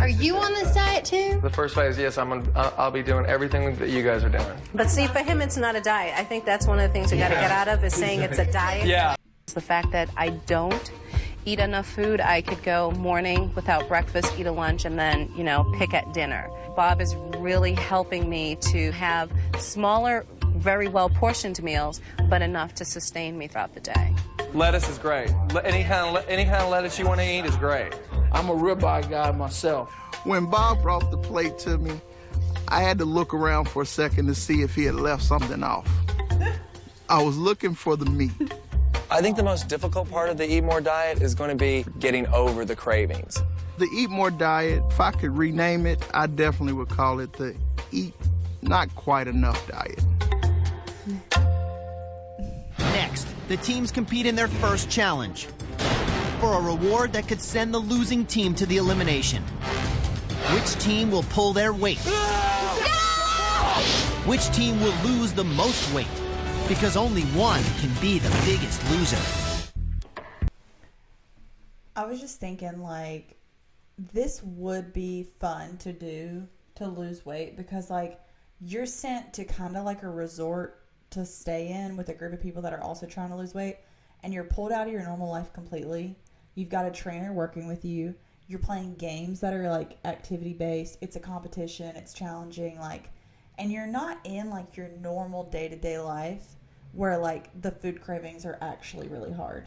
S17: Are you on this diet too?
S6: The first phase, yes, I'll be doing everything that you guys are doing.
S11: But see, for him, it's not a diet. I think that's one of the things we got to get out of is saying it's a diet.
S6: Yeah.
S11: It's the fact that I don't eat enough food. I could go morning without breakfast, eat a lunch, and then, pick at dinner. Bob is really helping me to have smaller very well portioned meals, but enough to sustain me throughout the day.
S6: Lettuce is great. Any kind of lettuce you want to eat is great.
S23: I'm a ribeye guy myself. When Bob brought the plate to me, I had to look around for a second to see if he had left something off. I was looking for the meat.
S6: I think the most difficult part of the Eat More diet is going to be getting over the cravings.
S23: The Eat More diet, if I could rename it, I definitely would call it the Eat Not Quite Enough diet.
S8: Next, the teams compete in their first challenge for a reward that could send the losing team to the elimination. Which team will pull their weight? Which team will lose the most weight? Because only one can be the biggest loser.
S2: I was just thinking, like, this would be fun to do to lose weight because, like, you're sent to kind of like a resort to stay in with a group of people that are also trying to lose weight, and you're pulled out of your normal life completely. You've got a trainer working with you. You're playing games that are, like, activity-based. It's a competition. It's challenging, like, and you're not in, like, your normal day-to-day life where, like, the food cravings are actually really hard.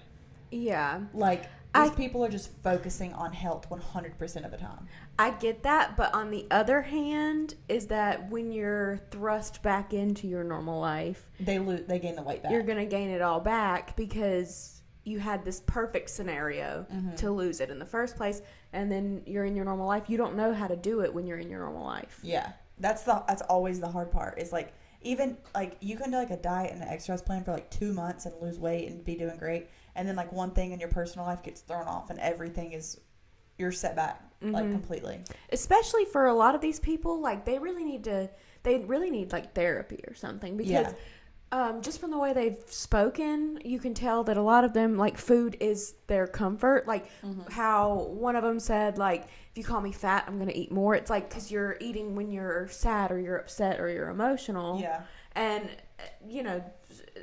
S1: Yeah.
S2: Like, these people are just focusing on health 100% of the time.
S1: I get that, but on the other hand, is that when you're thrust back into your normal life,
S2: they gain the weight back.
S1: You're going to gain it all back because you had this perfect scenario to lose it in the first place, and then you're in your normal life. You don't know how to do it when you're in your normal life.
S2: Yeah. That's always the hard part. Is like, even like you can do like a diet and an exercise plan for like 2 months and lose weight and be doing great, and then like one thing in your personal life gets thrown off and everything is you're set back like completely.
S1: Especially for a lot of these people, like they really need like therapy or something because just from the way they've spoken, you can tell that a lot of them, like, food is their comfort. Like how one of them said, like, if you call me fat, I'm going to eat more. It's like because you're eating when you're sad or you're upset or you're emotional. Yeah. And, you know,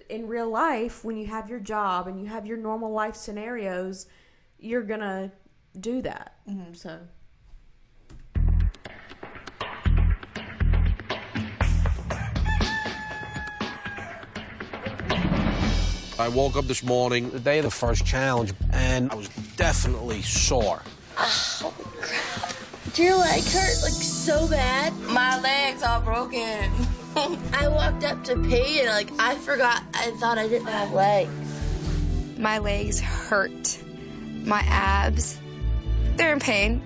S1: in real life, when you have your job and you have your normal life scenarios, you're going to do that. So...
S13: I woke up this morning, the day of the first challenge, and I was definitely sore.
S9: Oh, crap. Do your legs hurt, like, so bad? My legs all broken. I walked up to pee, and, like, I thought I didn't have legs.
S12: My legs hurt. My abs, they're in pain.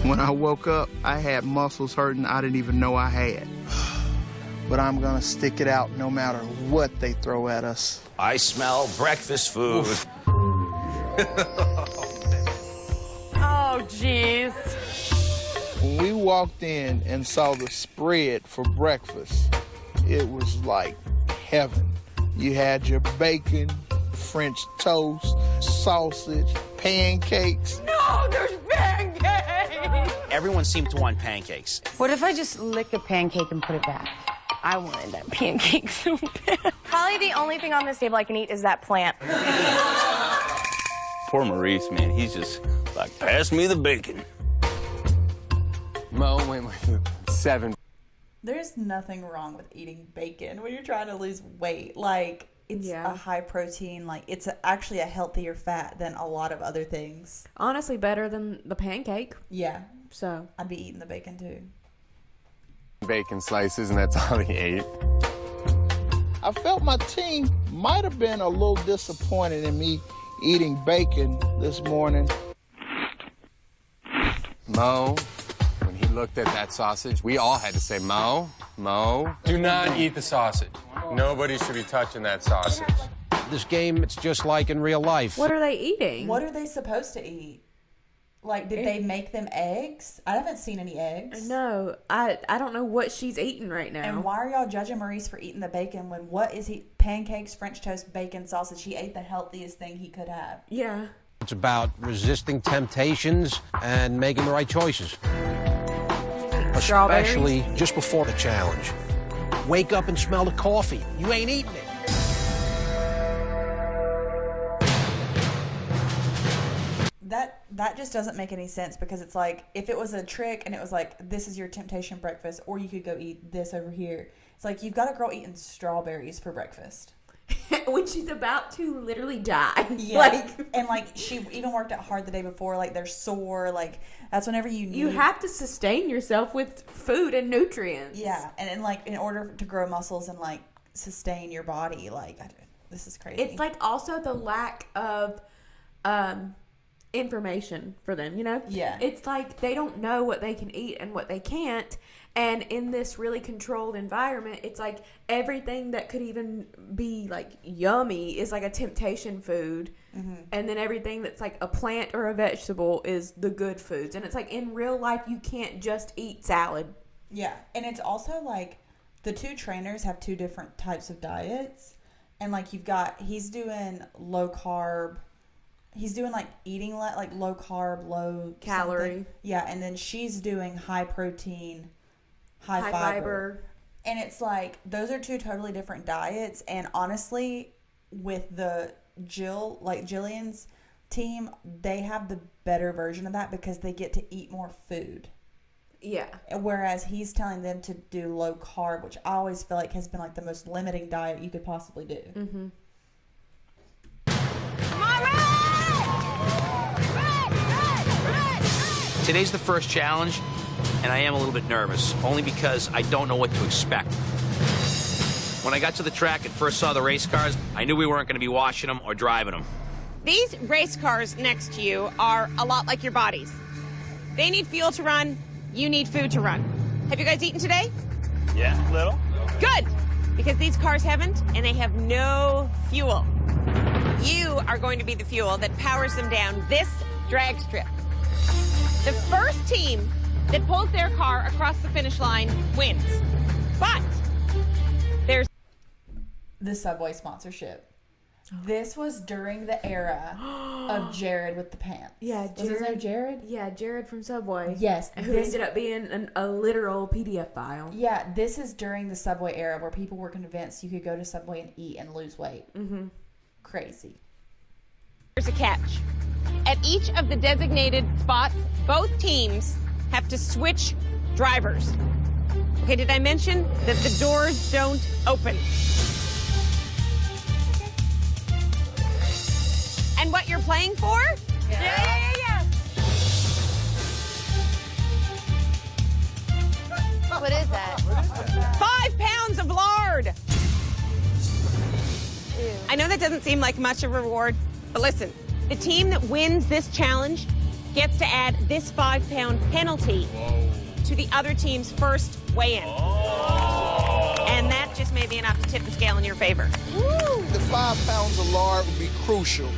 S23: When I woke up, I had muscles hurting I didn't even know I had. But I'm gonna stick it out no matter what they throw at us.
S16: I smell breakfast food.
S10: Oh, jeez.
S23: When we walked in and saw the spread for breakfast, it was like heaven. You had your bacon, French toast, sausage, pancakes.
S10: No, there's pancakes!
S16: Everyone seemed to want pancakes.
S4: What if I just lick a pancake and put it back? I wanted that pancake so bad.
S12: Probably the only thing on this table I can eat is that plant.
S7: Poor Maurice, man. He's just like, pass me the bacon.
S21: Mo, wait, 7.
S2: There's nothing wrong with eating bacon when you're trying to lose weight. Like, it's a high protein, like, it's actually a healthier fat than a lot of other things.
S1: Honestly, better than the pancake.
S2: Yeah.
S1: So
S2: I'd be eating the bacon too.
S21: Bacon slices, and that's all he ate.
S23: I felt my team might have been a little disappointed in me eating bacon this morning.
S21: Mo, when he looked at that sausage, we all had to say, Mo, do not eat the sausage. Nobody should be touching that sausage.
S13: This game, it's just like in real life.
S1: what are they eating?
S2: What are they supposed to eat? Like, did they make them eggs? I haven't seen any eggs.
S1: No, I don't know what she's eating right now.
S2: And why are y'all judging Maurice for eating the bacon when what is he? Pancakes, French toast, bacon, sausage. He ate the healthiest thing he could have.
S1: Yeah.
S13: It's about resisting temptations and making the right choices. Especially just before the challenge. Wake up and smell the coffee. You ain't eating it.
S2: that just doesn't make any sense, because it's like, if it was a trick and it was like, this is your temptation breakfast, or you could go eat this over here. It's like, you've got a girl eating strawberries for breakfast.
S1: When she's about to literally die.
S2: Yeah. And like, she even worked out hard the day before. Like, they're sore. Like, that's whenever you
S1: have to sustain yourself with food and nutrients.
S2: Yeah. And like, in order to grow muscles and like sustain your body, like, this is crazy.
S1: It's like also the lack of information for them, you know?
S2: Yeah.
S1: It's like they don't know what they can eat and what they can't. And in this really controlled environment, it's like everything that could even be like yummy is like a temptation food. Mm-hmm. And then everything that's like a plant or a vegetable is the good foods. And it's like, in real life, you can't just eat salad.
S2: Yeah. And it's also like, the two trainers have two different types of diets. And like, he's doing low carb. He's doing like eating like low carb, low
S1: calorie.
S2: Something. Yeah. And then she's doing high protein, high fiber. And it's like, those are two totally different diets. And honestly, with Jillian's team, they have the better version of that, because they get to eat more food.
S1: Yeah.
S2: Whereas he's telling them to do low carb, which I always feel like has been like the most limiting diet you could possibly do.
S1: Mm-hmm.
S16: Today's the first challenge, and I am a little bit nervous, only because I don't know what to expect. When I got to the track and first saw the race cars, I knew we weren't going to be washing them or driving them.
S18: These race cars next to you are a lot like your bodies. They need fuel to run. You need food to run. Have you guys eaten today?
S20: Yeah, a little.
S18: Good, because these cars haven't, and they have no fuel. You are going to be the fuel that powers them down this drag strip. The first team that pulls their car across the finish line wins. But there's
S2: the Subway sponsorship. This was during the era of Jared with the pants.
S1: Yeah,
S2: Was his name Jared?
S1: Yeah, Jared from Subway.
S2: Yes.
S1: Who ended up being a literal PDF file.
S2: Yeah, this is during the Subway era where people were convinced you could go to Subway and eat and lose weight.
S1: Mm-hmm.
S2: Crazy.
S18: There's a catch. At each of the designated spots, both teams have to switch drivers. Okay, did I mention that the doors don't open? And what you're playing for? Yeah.
S17: What is that?
S18: 5 pounds of lard.
S17: Ew.
S18: I know that doesn't seem like much of a reward, but listen, the team that wins this challenge gets to add this 5-pound penalty to the other team's first weigh-in. And that just may be enough to tip the scale in your favor.
S23: Woo! The 5 pounds of lard would be crucial.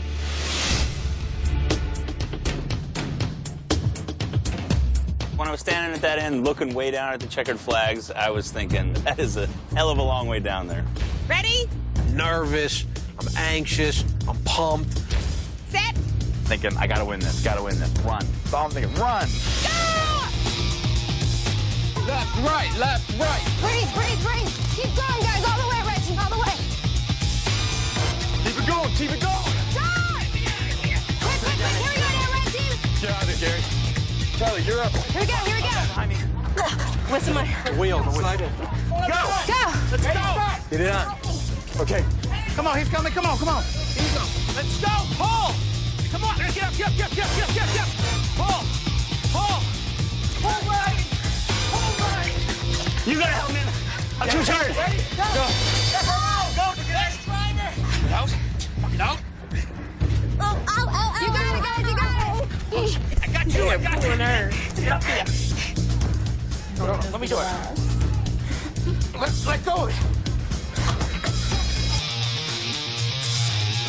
S20: When I was standing at that end, looking way down at the checkered flags, I was thinking, that is a hell of a long way down there.
S18: Ready?
S13: Nervous, I'm anxious, I'm pumped.
S18: Set.
S15: Thinking, I gotta win this, run. So I'm thinking, run.
S18: Go!
S23: Left, right.
S17: Breathe. Keep going, guys. All the way, Reggie. All the way.
S23: Keep it going.
S17: Quick. Here we go now, Reggie.
S23: Get out of there, Gary. Charlie, you're up.
S17: Here we go. What's my...
S13: The wheel.
S23: Go.
S17: Go.
S23: Let's go.
S15: Get it on.
S23: Okay. Come on, he's coming. Come on. Here you go. Let's go. Pull. Come on. Get up. Pull. Pull right.
S20: You gotta help me. I'm too tired.
S23: Ready? Go. Go. Next driver.
S20: Out.
S17: Oh, ow. You got it, guys. You got it.
S20: I got you. Get up here. Let me do it.
S23: Let go of it.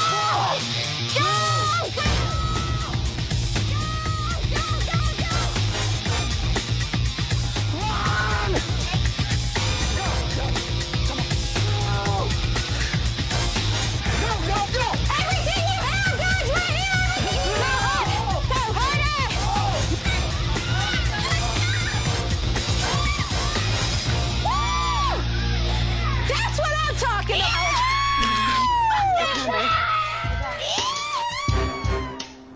S17: Go! Everything you have, guys, right here! Go harder! Woo!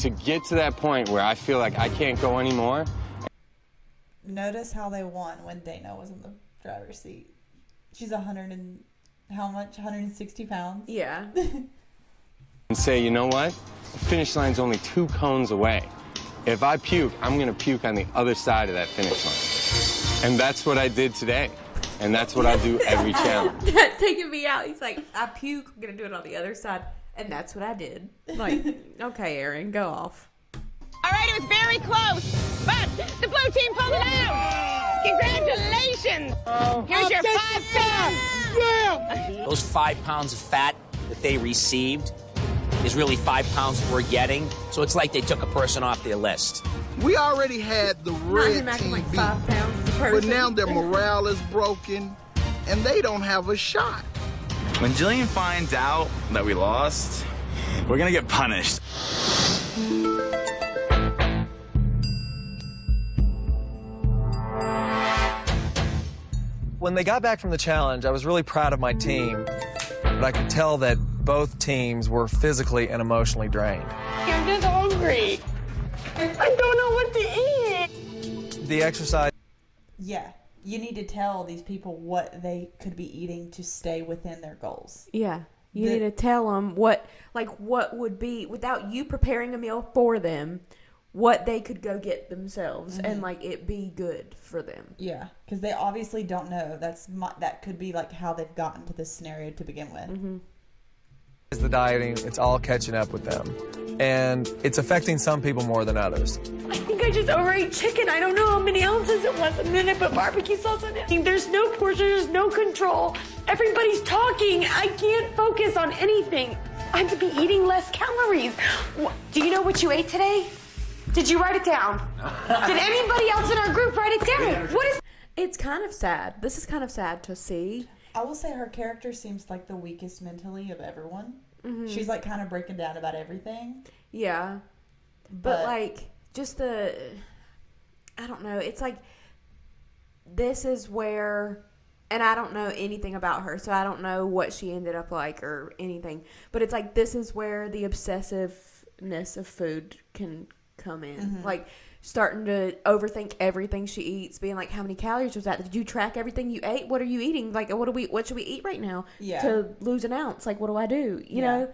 S21: to get to that point where I feel like I can't go anymore.
S2: Notice how they won when Dana was in the driver's seat. She's 100 and how much? 160 pounds?
S1: Yeah.
S21: And say, you know what? The finish line's only 2 cones away. If I puke, I'm going to puke on the other side of that finish line. And that's what I did today. And that's what I do every challenge.
S1: That's taking me out. He's like, I puke, I'm going to do it on the other side. And that's what I did. Like, okay, Aaron, go off.
S18: All right, it was very close, but the blue team pulled it out. Congratulations. Here's your 5 pounds. Yeah.
S16: Those 5 pounds of fat that they received is really 5 pounds that we're getting. So it's like they took a person off their list.
S23: We already had the red team
S1: like
S23: beat,
S1: 5 pounds a person.
S23: but now their morale is broken, and they don't have a shot.
S7: When Jillian finds out that we lost, we're gonna get punished.
S6: When they got back from the challenge, I was really proud of my team, but I could tell that both teams were physically and emotionally drained.
S18: I'm just hungry. I don't know what to eat.
S6: The exercise...
S2: Yeah. You need to tell these people what they could be eating to stay within their goals.
S1: Yeah. You need to tell them what would be, without you preparing a meal for them, what they could go get themselves and like it be good for them.
S2: Yeah, because they obviously don't know. That could be like how they've gotten to this scenario to begin with.
S6: The dieting, it's all catching up with them. And it's affecting some people more than others.
S3: I think I just overate chicken. I don't know how many ounces it was, and then I put barbecue sauce on it. There's no portion, there's no control. Everybody's talking. I can't focus on anything. I have to be eating less calories. Do you know what you ate today? Did you write it down? Did anybody else in our group write it down? What is...
S1: It's kind of sad. This is kind of sad to see.
S2: I will say her character seems like the weakest mentally of everyone.
S1: Mm-hmm.
S2: She's like kind of breaking down about everything.
S1: Yeah. But like just I don't know. It's like this is where, and I don't know anything about her, so I don't know what she ended up like or anything. But it's like this is where the obsessiveness of food can come in.
S2: Mm-hmm.
S1: Like starting to overthink everything she eats, being like, how many calories was that? Did you track everything you ate? What are you eating? Like, what should we eat right now to lose an ounce? Like, what do I do? You know?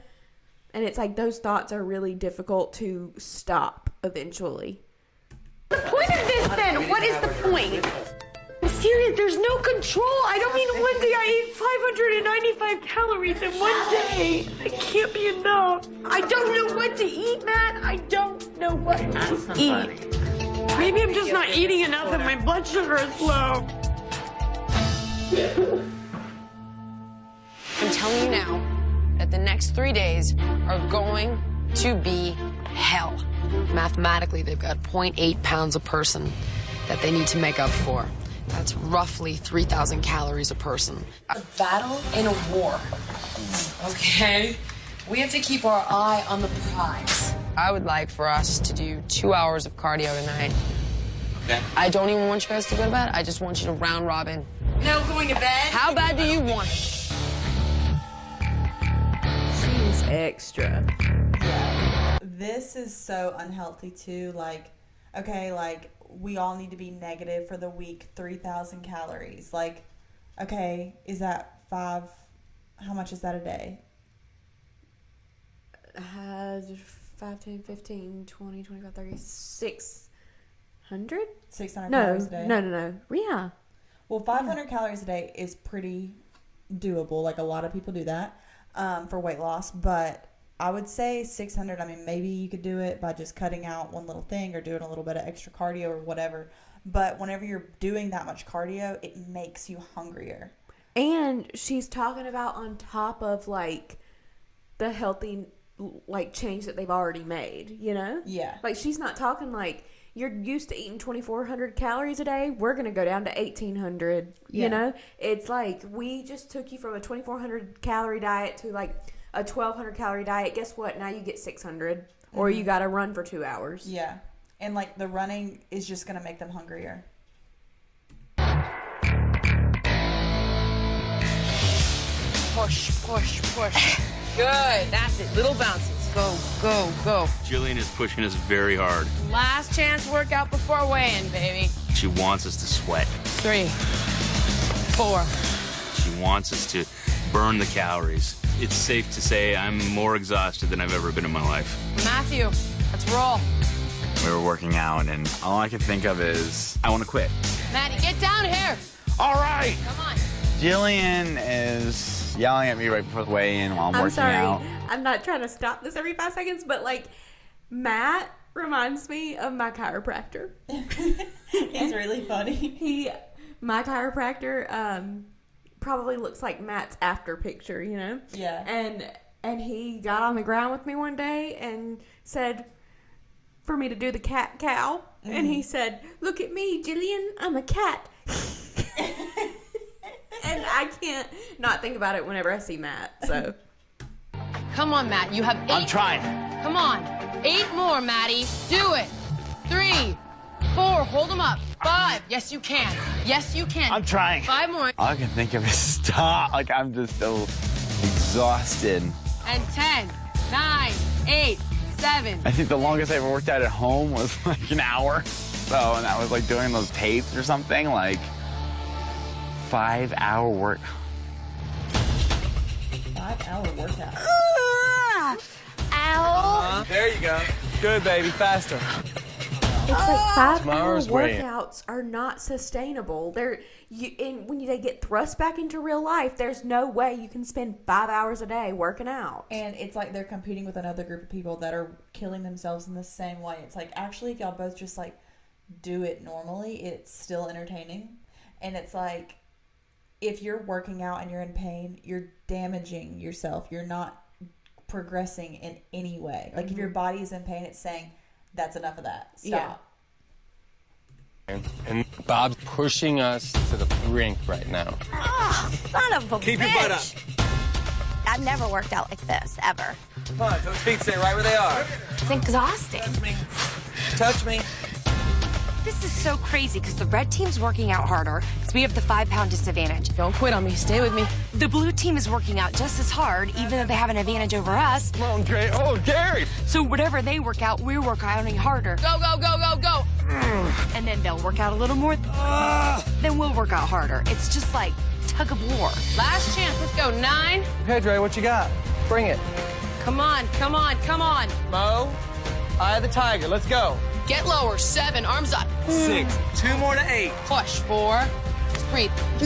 S1: And it's like those thoughts are really difficult to stop eventually.
S3: The point of this then? What is the point? I'm serious, there's no control. I don't mean one day I ate 595 calories in one day. It can't be enough. I don't know what to eat, Matt. I don't know what to eat. Maybe I'm just not eating enough and my blood sugar is low.
S10: I'm telling you now that the next 3 days are going to be hell. Mathematically, they've got 0.8 pounds a person that they need to make up for. That's roughly 3,000 calories a person. A battle in a war. Okay? We have to keep our eye on the prize. I would like for us to do 2 hours of cardio tonight.
S15: Okay.
S10: I don't even want you guys to go to bed. I just want you to round robin.
S3: No going to bed?
S10: How bad do you want it?
S1: She's extra.
S2: Yeah. This is so unhealthy too. Like, okay, like we all need to be negative for the week, 3,000 calories. Like, okay, is that how much is that a day?
S1: 5, 10, 15, 20, 25, 30, 600?
S2: 600 calories a day?
S1: No. Yeah.
S2: Well, 500 calories a day is pretty doable. Like, a lot of people do that for weight loss. But I would say 600, I mean, maybe you could do it by just cutting out one little thing or doing a little bit of extra cardio or whatever. But whenever you're doing that much cardio, it makes you hungrier.
S1: And she's talking about on top of, like, the healthy, like, change that they've already made, you know?
S2: Yeah.
S1: Like, she's not talking like, you're used to eating 2,400 calories a day. We're going to go down to 1,800, you know? It's like, we just took you from a 2,400 calorie diet to, like, a 1,200 calorie diet. Guess what? Now you get 600. Or you got to run for 2 hours.
S2: Yeah. And, like, the running is just going to make them hungrier.
S10: Push, push, push. Good. That's it. Little bounces. Go, go, go.
S7: Jillian is pushing us very hard.
S10: Last chance workout before weigh-in, baby.
S7: She wants us to sweat.
S10: 3, 4.
S7: She wants us to burn the calories. It's safe to say I'm more exhausted than I've ever been in my life.
S10: Matthew, let's roll.
S15: We were working out, and all I could think of is, I want to quit.
S10: Maddie, get down here.
S15: All right.
S10: Come on.
S15: Jillian is yelling at me right before the weigh-in while I'm working
S1: sorry.
S15: out.
S1: I'm not trying to stop this every 5 seconds, but like Matt reminds me of my chiropractor.
S2: He's really funny.
S1: My chiropractor probably looks like Matt's after picture, you know?
S2: Yeah.
S1: And he got on the ground with me one day and said for me to do the cat cow. Mm-hmm. And he said, "Look at me, Jillian, I'm a cat." And I can't not think about it whenever I see Matt, so.
S10: Come on, Matt. You have 8.
S15: I'm trying.
S10: Come on. 8 more, Maddie. Do it. 3, 4. Hold them up. 5. Yes, you can. Yes, you can.
S15: I'm trying.
S10: 5 more.
S15: All I can think of is stop. Like, I'm just so exhausted.
S10: And 10, 9, 8, 7.
S15: I think the longest I ever worked out at home was like an hour. So, and that was like doing those tapes or something, like 5-hour work.
S2: 5-hour workout.
S9: Ow.
S6: There you go. Good, baby. Faster.
S1: It's like 5-hour
S6: Tomorrow's weigh-in.
S1: workouts are not sustainable. When they get thrust back into real life, there's no way you can spend 5 hours a day working out.
S2: And it's like they're competing with another group of people that are killing themselves in the same way. It's like, actually, if y'all both just like do it normally, it's still entertaining. And it's like, if you're working out and you're in pain, you're damaging yourself. You're not progressing in any way. Like, if your body is in pain, it's saying, that's enough of that. Stop.
S21: And Bob's pushing us to the brink right now.
S14: Oh, son of a
S21: Keep
S14: bitch.
S21: your butt up.
S14: I've never worked out like this, ever.
S6: Come on, those feet stay right where they are.
S14: It's exhausting.
S6: Touch me.
S5: This is so crazy because the red team's working out harder because we have the 5-pound disadvantage.
S10: Don't quit on me. Stay with me.
S5: The blue team is working out just as hard, even though they have an advantage over us.
S21: Oh, Gary. Oh, Gary.
S5: So whatever they work out, we're working harder.
S10: Go, go, go, go, go.
S5: And then they'll work out a little more. Then we'll work out harder. It's just like tug of war.
S10: Last chance. Let's go. 9.
S6: Pedro, what you got? Bring it.
S10: Come on, come on, come on.
S6: Mo, eye of the tiger. Let's go.
S10: Get lower. 7. Arms up.
S6: 6. 2 more to 8.
S10: Push. 4. Breathe.
S6: 2,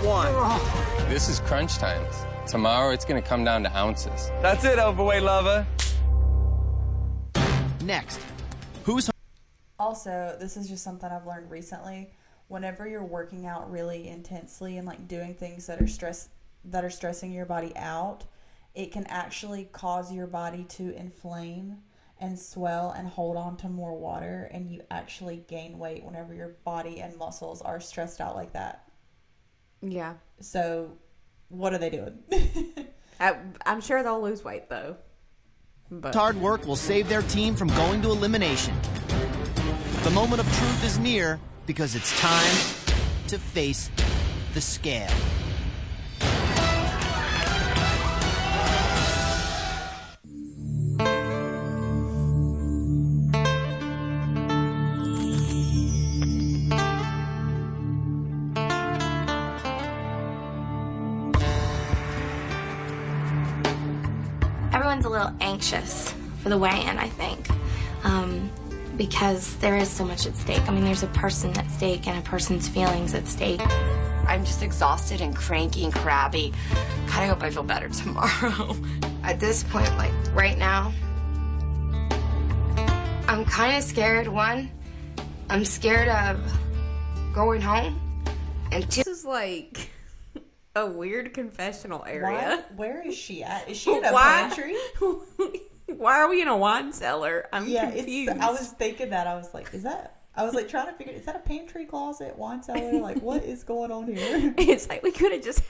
S6: 1. This is crunch times. Tomorrow, it's going to come down to ounces. That's it, overweight lover.
S8: Next, who's...
S2: Also, this is just something I've learned recently. Whenever you're working out really intensely and like doing things that are stressing your body out, it can actually cause your body to inflame and swell and hold on to more water, and you actually gain weight whenever your body and muscles are stressed out like that.
S1: Yeah.
S2: So, what are they doing?
S1: I'm sure they'll lose weight though. But
S8: hard work will save their team from going to elimination. The moment of truth is near because it's time to face the scale.
S9: Everyone's a little anxious for the weigh-in, I think, because there is so much at stake. I mean, there's a person at stake and a person's feelings at stake.
S5: I'm just exhausted and cranky and crabby. God, I hope I feel better tomorrow.
S12: At this point, like right now, I'm kind of scared. 1, I'm scared of going home, and 2,
S1: this is like a weird confessional area.
S2: Where is she at? Is she in a pantry?
S1: Why are we in a wine cellar? I'm confused.
S2: I was thinking that. I was like, I was like trying to figure, is that a pantry, closet, wine cellar? Like, what is going on here?
S1: It's like we could have just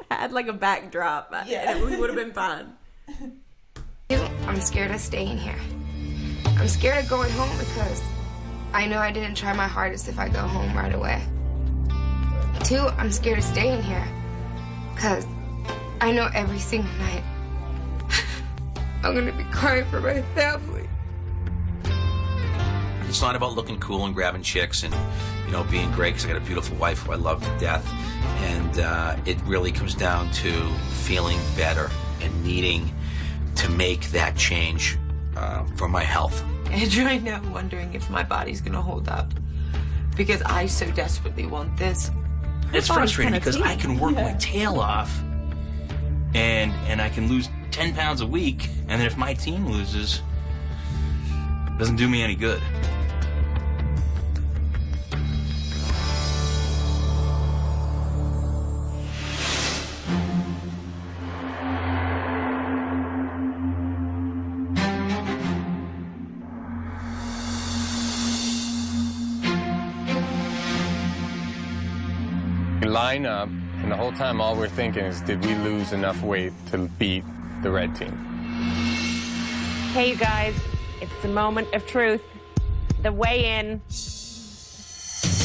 S1: had like a backdrop and we would have been fine.
S12: I'm scared of staying here. I'm scared of going home because I know I didn't try my hardest if I go home right away. 2, I'm scared of staying here because I know every single night I'm gonna be crying for my family.
S16: It's not about looking cool and grabbing chicks and, being great, because I got a beautiful wife who I love to death. And it really comes down to feeling better and needing to make that change for my health.
S11: Andrew, I know I'm wondering if my body's gonna hold up, because I so desperately want this.
S7: It's frustrating because I can work my tail off and I can lose 10 pounds a week, and then if my team loses, it doesn't do me any good.
S21: We line up, and the whole time all we're thinking is, did we lose enough weight to beat the red team?
S18: Hey, you guys, it's the moment of truth. The weigh-in,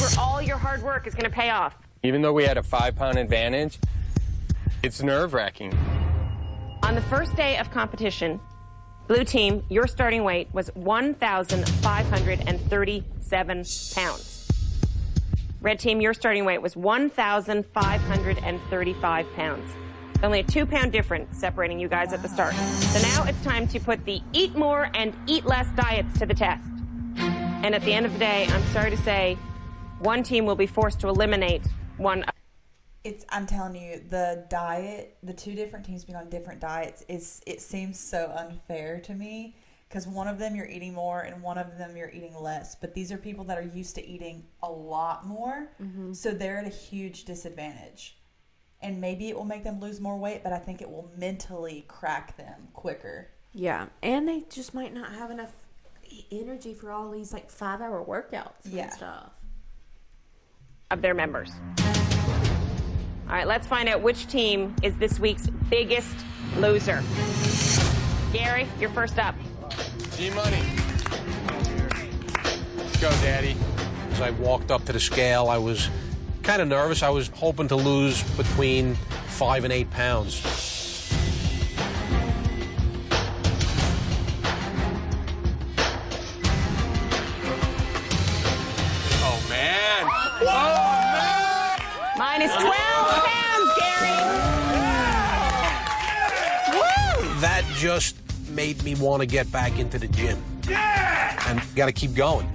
S18: where all your hard work is going to pay off.
S21: Even though we had a 5-pound advantage, it's nerve-wracking.
S18: On the first day of competition, blue team, your starting weight was 1,537 pounds. Red team, your starting weight was 1,535 pounds. Only a 2-pound difference separating you guys at the start. So now it's time to put the eat more and eat less diets to the test. And at the end of the day, I'm sorry to say, one team will be forced to eliminate one.
S2: I'm telling you, the two different teams being on different diets, it seems so unfair to me. Because one of them you're eating more and one of them you're eating less. But these are people that are used to eating a lot more. Mm-hmm. So they're at a huge disadvantage. And maybe it will make them lose more weight, but I think it will mentally crack them quicker.
S1: Yeah. And they just might not have enough energy for all these 5-hour workouts and stuff.
S18: Of their members. All right, let's find out which team is this week's biggest loser. Gary, you're first up.
S21: G-Money. Let's go, Daddy.
S13: As I walked up to the scale, I was kind of nervous. I was hoping to lose between 5 and 8 pounds.
S21: Oh, man. Oh, man.
S18: Minus 12 pounds, Gary.
S13: Woo! That just made me want to get back into the gym. Yeah! And got to keep going.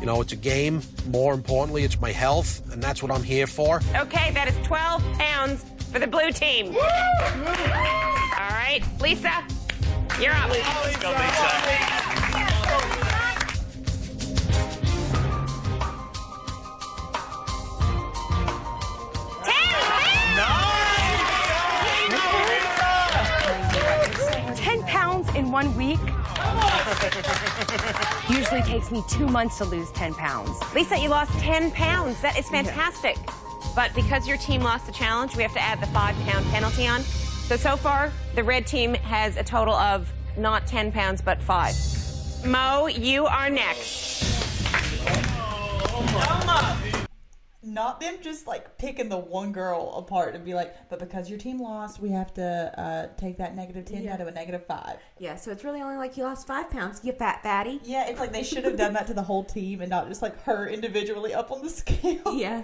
S13: It's a game. More importantly, it's my health, and that's what I'm here for.
S18: Okay, that is 12 pounds for the blue team. Woo! All right, Lisa, you're up.
S7: Let's go, Lisa.
S10: In 1 week? Usually takes me 2 months to lose 10 pounds.
S18: Lisa, you lost 10 pounds. That is fantastic. Yeah. But because your team lost the challenge, we have to add the 5-pound penalty on. So far, the red team has a total of not 10 pounds, but 5. Mo, you are next.
S2: Not them just picking the one girl apart and be but because your team lost, we have to take that negative 10 down to a negative 5.
S1: Yeah, so it's really only you lost 5 pounds, you fat fatty.
S2: Yeah, it's they should have done that to the whole team and not just her individually up on the scale.
S1: Yeah.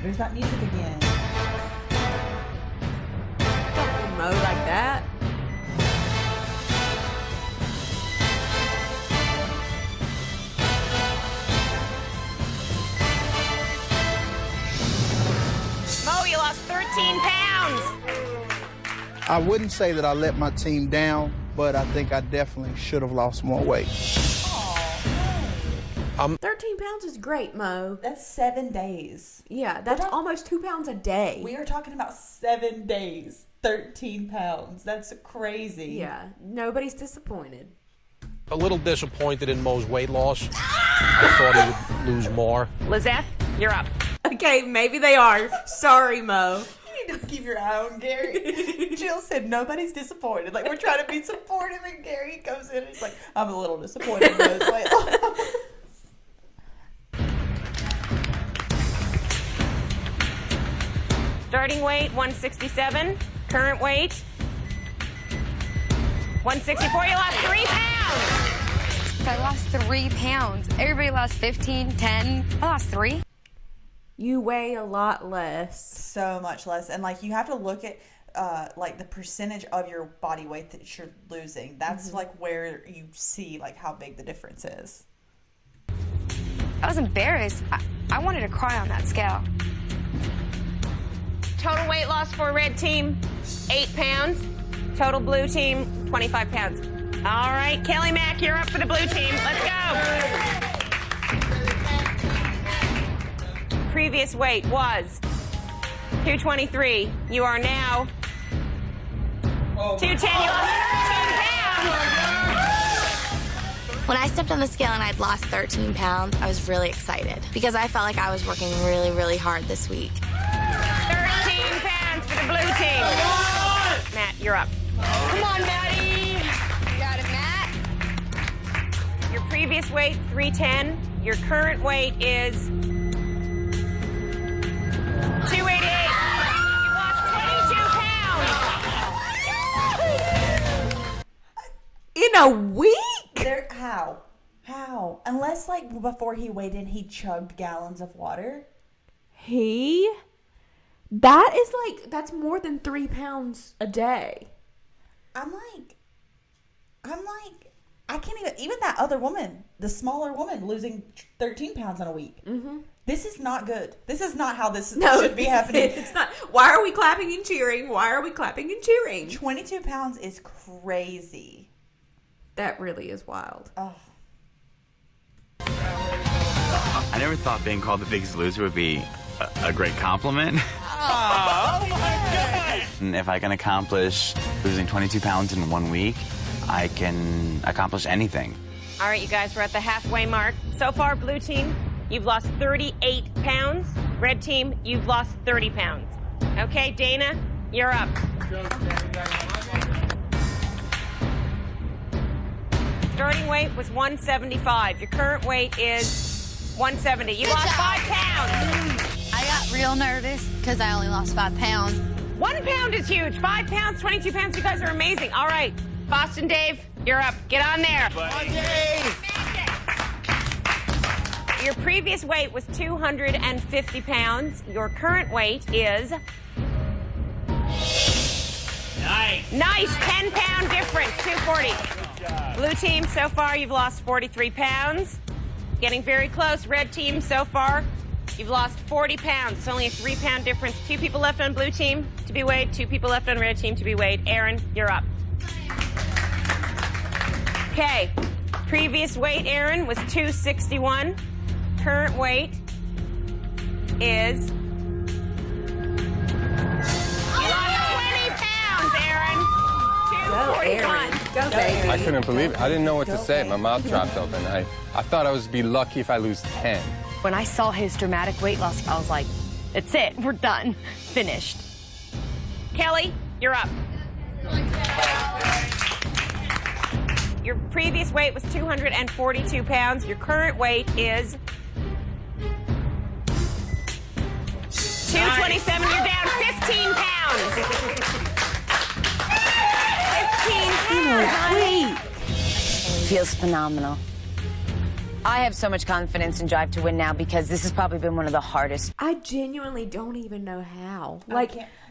S2: There's that music again.
S1: Don't Mo like that.
S18: Mo, you lost 13 pounds.
S23: I wouldn't say that I let my team down, but I think I definitely should have lost more weight.
S1: 13 pounds is great, Mo.
S2: That's 7 days.
S1: Yeah, that's almost 2 pounds a day.
S2: We are talking about 7 days. 13 pounds. That's crazy.
S1: Yeah, nobody's disappointed.
S13: A little disappointed in Mo's weight loss. I thought he would lose more.
S18: Lizeth, you're up.
S1: Okay, maybe they are. Sorry, Mo.
S2: You need to keep your eye on Gary. Jill said nobody's disappointed. We're trying to be supportive, and Gary comes in and he's I'm a little disappointed in Mo's weight loss.
S18: Starting weight, 167. Current weight, 164. You lost 3 pounds.
S12: I lost 3 pounds. Everybody lost 15, 10. I lost 3.
S1: You weigh a lot less.
S2: So much less. And, like, you have to look at, like, the percentage of your body weight that you're losing. That's, like, where you see, like, how big the difference is.
S12: I was embarrassed. I wanted to cry on that scale.
S18: Total weight loss for red team, 8 pounds. Total blue team, 25 pounds. All right, Kelly Mack, you're up for the blue team. Let's go. Previous weight was 223. You are now 210. You lost 13 pounds.
S9: When I stepped on the scale and I'd lost 13 pounds, I was really excited because I felt like I was working really, really hard this week.
S18: 13 pounds for the blue team. Matt, you're up.
S12: Come on, Maddie. You got it, Matt.
S18: Your previous weight, 310. Your current weight is 288. You lost 22 pounds.
S1: In a week?
S2: How? Unless, like, before he weighed in, he chugged gallons of water.
S1: That's more than 3 pounds a day.
S2: I'm like, I can't even that other woman, the smaller woman, losing 13 pounds in a week. Mm-hmm. This is not good. This is not how this should be happening.
S1: It's not. Why are we clapping and cheering? 22
S2: pounds is crazy.
S1: That really is wild.
S2: Oh.
S15: I never thought being called the biggest loser would be a great compliment.
S20: Oh my God!
S15: And if I can accomplish losing 22 pounds in 1 week, I can accomplish anything.
S18: All right, you guys, we're at the halfway mark. So far, blue team, you've lost 38 pounds. Red team, you've lost 30 pounds. Okay, Dana, you're up. Starting weight was 175. Your current weight is 170. You lost 5 pounds.
S17: I got real nervous because I only lost 5 pounds.
S18: 1 pound is huge. 5 pounds, 22 pounds. You guys are amazing. All right, Boston Dave, you're up. Get on there.
S20: Come on, Dave.
S18: Your previous weight was 250 pounds. Your current weight is... Nice, 10-pound difference, 240. Blue team, so far you've lost 43 pounds. Getting very close. Red team, so far you've lost 40 pounds. It's only a 3-pound difference. 2 people left on blue team to be weighed. 2 people left on red team to be weighed. Aaron, you're up. Okay. Previous weight, Aaron, was 261. Current weight is... You lost 20 pounds, Aaron. 241.
S1: Go, baby.
S21: I couldn't believe it. I didn't know what to say. My mouth dropped open. I thought I was be lucky if I lose 10.
S10: When I saw his dramatic weight loss, I was like, that's it. We're done. Finished.
S18: Kelly, you're up. Your previous weight was 242 pounds. Your current weight is 227. You're down 15 pounds. 15 pounds.
S10: Feels phenomenal. I have so much confidence and drive to win now because this has probably been one of the hardest.
S1: I genuinely don't even know how.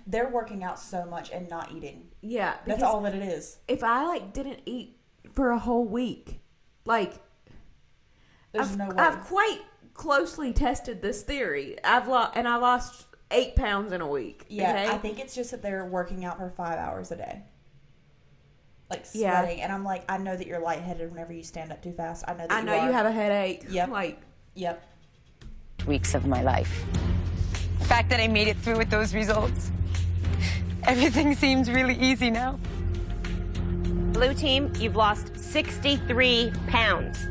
S2: They're working out so much and not eating.
S1: Yeah.
S2: That's all that it is.
S1: If I, didn't eat for a whole week,
S2: there's no way.
S1: I've quite closely tested this theory. I lost 8 pounds in a week.
S2: Yeah,
S1: okay?
S2: I think it's just that they're working out for 5 hours a day. Sweating. Yeah. And I'm like, I know that you're lightheaded whenever you stand up too fast. I know
S1: you have a headache.
S2: Yep. Yep.
S10: Weeks of my life. The fact that I made it through with those results. Everything seems really easy now.
S18: Blue team, you've lost 63 pounds.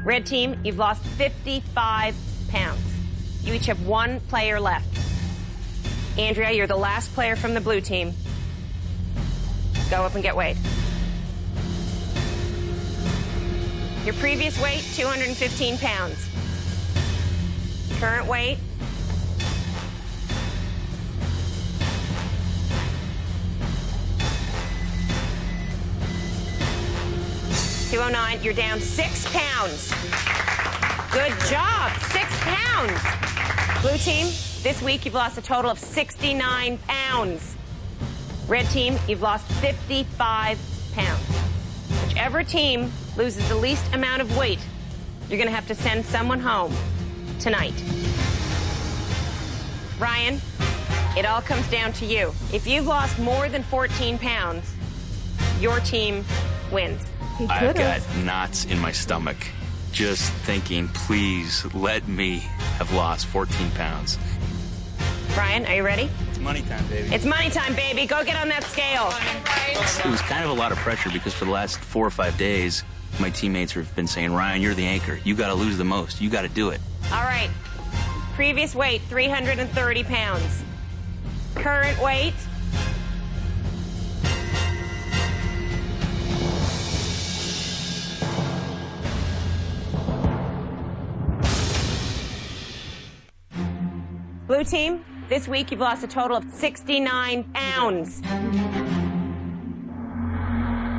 S18: Red team, you've lost 55 pounds. You each have 1 player left. Andrea, you're the last player from the blue team. Go up and get weighed. Your previous weight, 215 pounds. Current weight, 209. You're down 6 pounds. Good job. 6 pounds. Blue team, this week you've lost a total of 69 pounds. Red team, you've lost 55 pounds. Whichever team loses the least amount of weight, you're going to have to send someone home tonight. Ryan, it all comes down to you. If you've lost more than 14 pounds, your team wins.
S7: I've got knots in my stomach just thinking, please let me have lost 14 pounds.
S18: Ryan, are you ready?
S7: It's money time, baby.
S18: It's money time, baby. Go get on that scale.
S7: It was kind of a lot of pressure because for the last 4 or 5 days, my teammates have been saying, Ryan, you're the anchor. You got to lose the most. You got to do it.
S18: All right. Previous weight, 330 pounds. Current weight, blue team, this week you've lost a total of 69 pounds.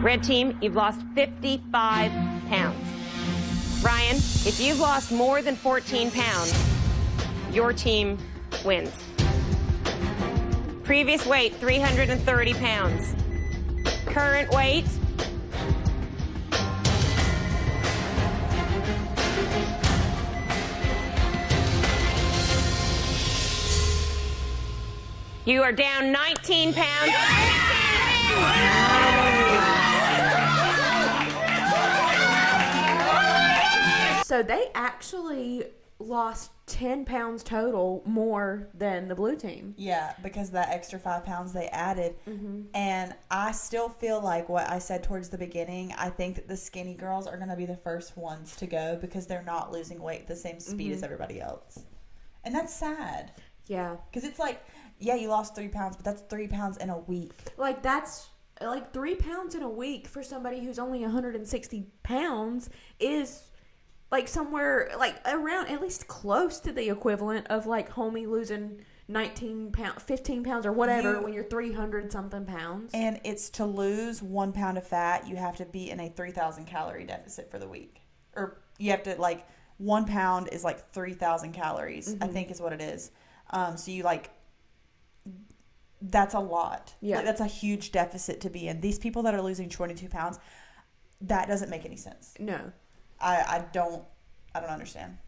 S18: Red team, you've lost 55 pounds. Ryan, if you've lost more than 14 pounds, your team wins. Previous weight, 330 pounds. Current weight, you are down 19 pounds.
S1: So they actually lost 10 pounds total more than the blue team.
S2: Yeah, because that extra 5 pounds they added. And I still feel like what I said towards the beginning, I think that the skinny girls are going to be the first ones to go because they're not losing weight at the same speed as everybody else. And that's sad.
S1: Yeah.
S2: Because it's like, yeah, you lost 3 pounds, but that's 3 pounds in a week.
S1: Like, that's like 3 pounds in a week for somebody who's only 160 pounds is like somewhere like around at least close to the equivalent of like homie losing 19 pounds, 15 pounds or whatever when you're 300 something pounds.
S2: And it's to lose 1 pound of fat, you have to be in a 3,000 calorie deficit for the week. Or you have to, like, 1 pound is like 3,000 calories, I think is what it is. So you like, that's a lot.
S1: Yeah.
S2: Like, that's a huge deficit to be in. These people that are losing 22 pounds, that doesn't make any sense.
S1: No.
S2: I don't understand.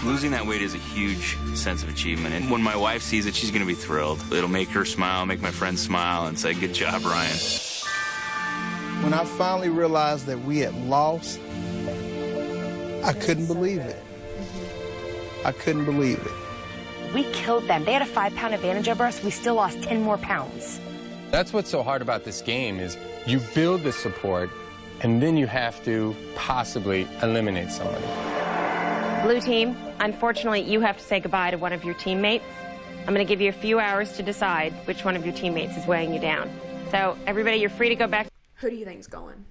S7: Losing that weight is a huge sense of achievement. And when my wife sees it, she's going to be thrilled. It'll make her smile, make my friends smile, and say, good job, Ryan.
S23: When I finally realized that we had lost, I couldn't believe it. I couldn't believe it.
S5: We killed them. They had a 5-pound advantage over us. We still lost 10 more pounds.
S21: That's what's so hard about this game is you build the support, and then you have to possibly eliminate somebody.
S18: Blue team, unfortunately, you have to say goodbye to one of your teammates. I'm going to give you a few hours to decide which one of your teammates is weighing you down. So, everybody, you're free to go back.
S1: Who do you think's going?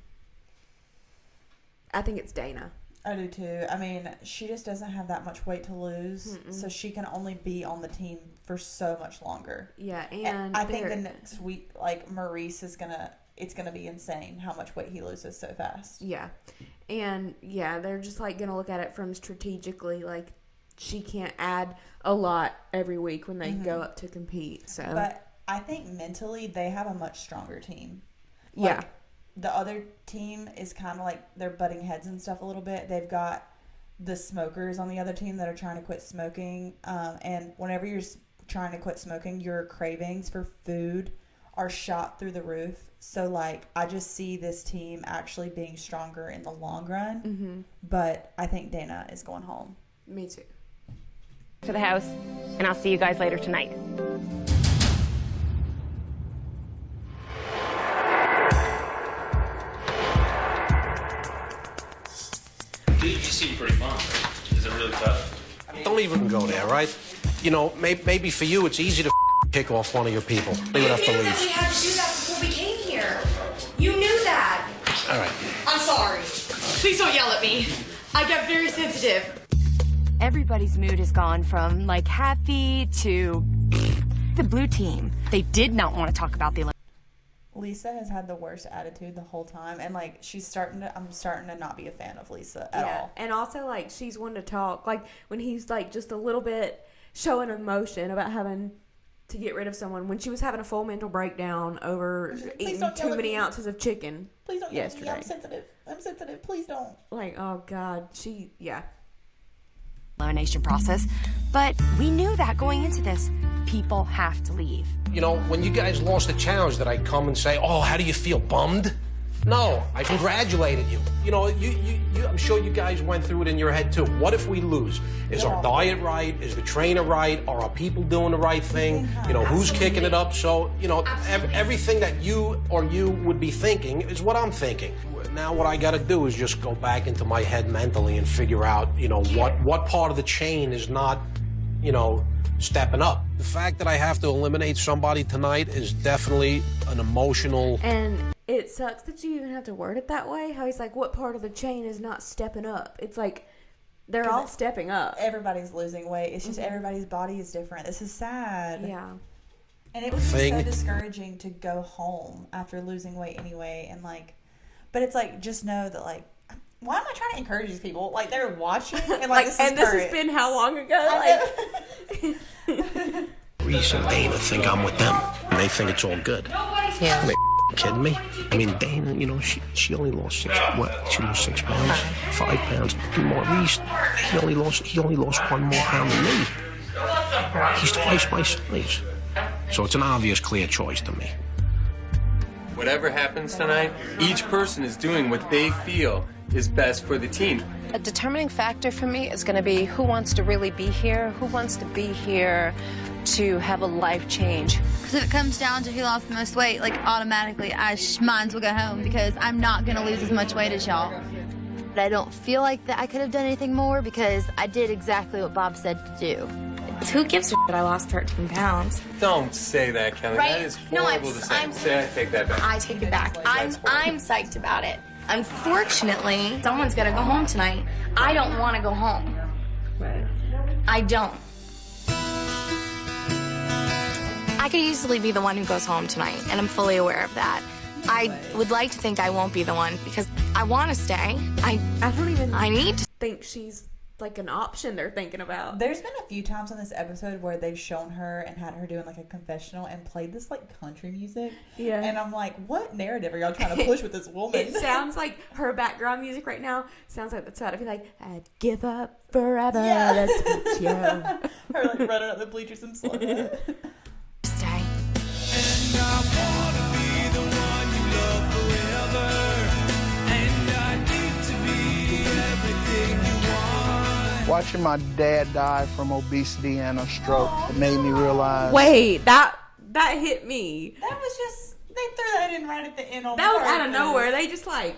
S1: I think it's Dana.
S2: I do too. I mean, she just doesn't have that much weight to lose, so she can only be on the team for so much longer.
S1: Yeah, and
S2: I think the next week, like, Maurice is it's gonna be insane how much weight he loses so fast.
S1: Yeah, and yeah, they're just like gonna look at it from strategically, like she can't add a lot every week when they go up to compete. So,
S2: but I think mentally they have a much stronger team.
S1: Yeah.
S2: The other team is kind of like they're butting heads and stuff a little bit. They've got the smokers on the other team that are trying to quit smoking. And whenever you're trying to quit smoking, your cravings for food are shot through the roof. So, like, I just see this team actually being stronger in the long run. But I think Dana is going home.
S1: Me too.
S18: To the house, and I'll see you guys later tonight.
S7: You seem pretty bummed. Is it really tough?
S13: Don't even go there, right? You know, maybe for you it's easy to kick off one of your people. They would have to
S3: We
S13: leave.
S3: had to do that before we came here. You knew that.
S13: All right.
S3: I'm sorry. Please don't yell at me. I get very sensitive.
S5: Everybody's mood has gone from, like, happy to the blue team. They did not want to talk about the
S2: Lisa has had the worst attitude the whole time, and like I'm starting to not be a fan of Lisa at all.
S1: And also like she's one to talk. Like when he's like just a little bit showing emotion about having to get rid of someone, when she was having a full mental breakdown over eating too many ounces of chicken.
S2: Please don't yell at me.
S1: Yesterday.
S2: I'm sensitive. Please don't.
S1: Like, oh God,
S5: Elimination process, but we knew that going into this, people have to leave.
S13: You know, when you guys lost the challenge, did I come and say, oh, how do you feel, bummed? No, I congratulated you. You know, I'm sure you guys went through it in your head too. What if we lose? Is our diet right? Is the trainer right? Are our people doing the right thing? You know, who's kicking it up? So, you know, everything that you would be thinking is what I'm thinking. Now what I got to do is just go back into my head mentally and figure out, you know, what part of the chain is not, you know, stepping up. The fact that I have to eliminate somebody tonight is definitely an emotional...
S1: And it sucks that you even have to word it that way. How he's like, what part of the chain is not stepping up? It's like, they're all stepping up.
S2: Everybody's losing weight. It's just everybody's body is different. This is sad.
S1: Yeah.
S2: And it would be so discouraging to go home after losing weight anyway. And like, but it's like, just know that like, why am I trying to encourage these people? Like, they're watching and like, this
S1: has been how long ago?
S13: Reese and Dana think I'm with them, and they think it's all good.
S10: Yeah.
S13: Are they kidding me? I mean, Dana, you know, she only lost 6 pounds, 5 pounds. Maurice, he only lost 1 more pound than me. He's twice my size. So it's an obvious, clear choice to me.
S21: Whatever happens tonight, each person is doing what they feel is best for the team.
S10: A determining factor for me is going to be who wants to really be here, who wants to be here to have a life change.
S17: Because if it comes down to who lost the most weight, like automatically I might as well go home because I'm not going to lose as much weight as y'all. But I don't feel like that I could have done anything more because I did exactly what Bob said to do.
S12: Who gives a shit I lost 13 pounds?
S21: Don't say that, Kelly.
S12: Right?
S21: That is
S12: No,
S21: horrible to say. I take that back.
S12: I take it back. I'm psyched about it. Unfortunately, someone's got to go home tonight. I don't want to go home.
S1: Right.
S12: I don't. I could easily be the one who goes home tonight, and I'm fully aware of that. I would like to think I won't be the one because I want to stay.
S1: I don't even
S12: I need to
S1: think she's like an option they're thinking about.
S2: There's been a few times on this episode where they've shown her and had her doing like a confessional and played this like country music.
S1: Yeah.
S2: And I'm like, what narrative are y'all trying to push with this woman?
S1: It sounds like her background music right now sounds like that's how to be like, I'd give up forever.
S2: Yeah.
S1: That's what you.
S2: Her like running up the bleachers and slugging it.
S12: stay.
S4: And I wanna be the one you love forever. And I need to be everything you want.
S23: Watching my dad die from obesity and a stroke, it made me realize.
S1: Wait, that hit me.
S2: That was just, they threw that in right at the end on
S1: That was out of nowhere. They just like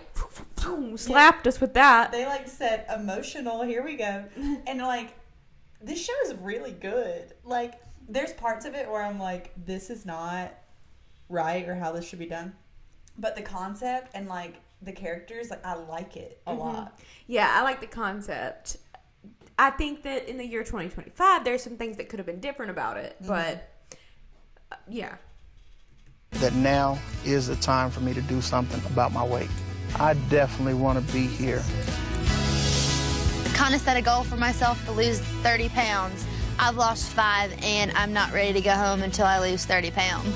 S1: slapped us with that.
S2: They like said emotional, here we go. And like, this show is really good. Like, there's parts of it where I'm like, this is not right or how this should be done. But the concept and like the characters, like I like it a lot.
S1: Yeah, I like the concept. I think that in the year 2025, there's some things that could have been different about it. But yeah.
S23: That now is the time for me to do something about my weight. I definitely want to be here.
S17: Kind of set a goal for myself to lose 30 pounds. I've lost 5, and I'm not ready to go home until I lose 30 pounds.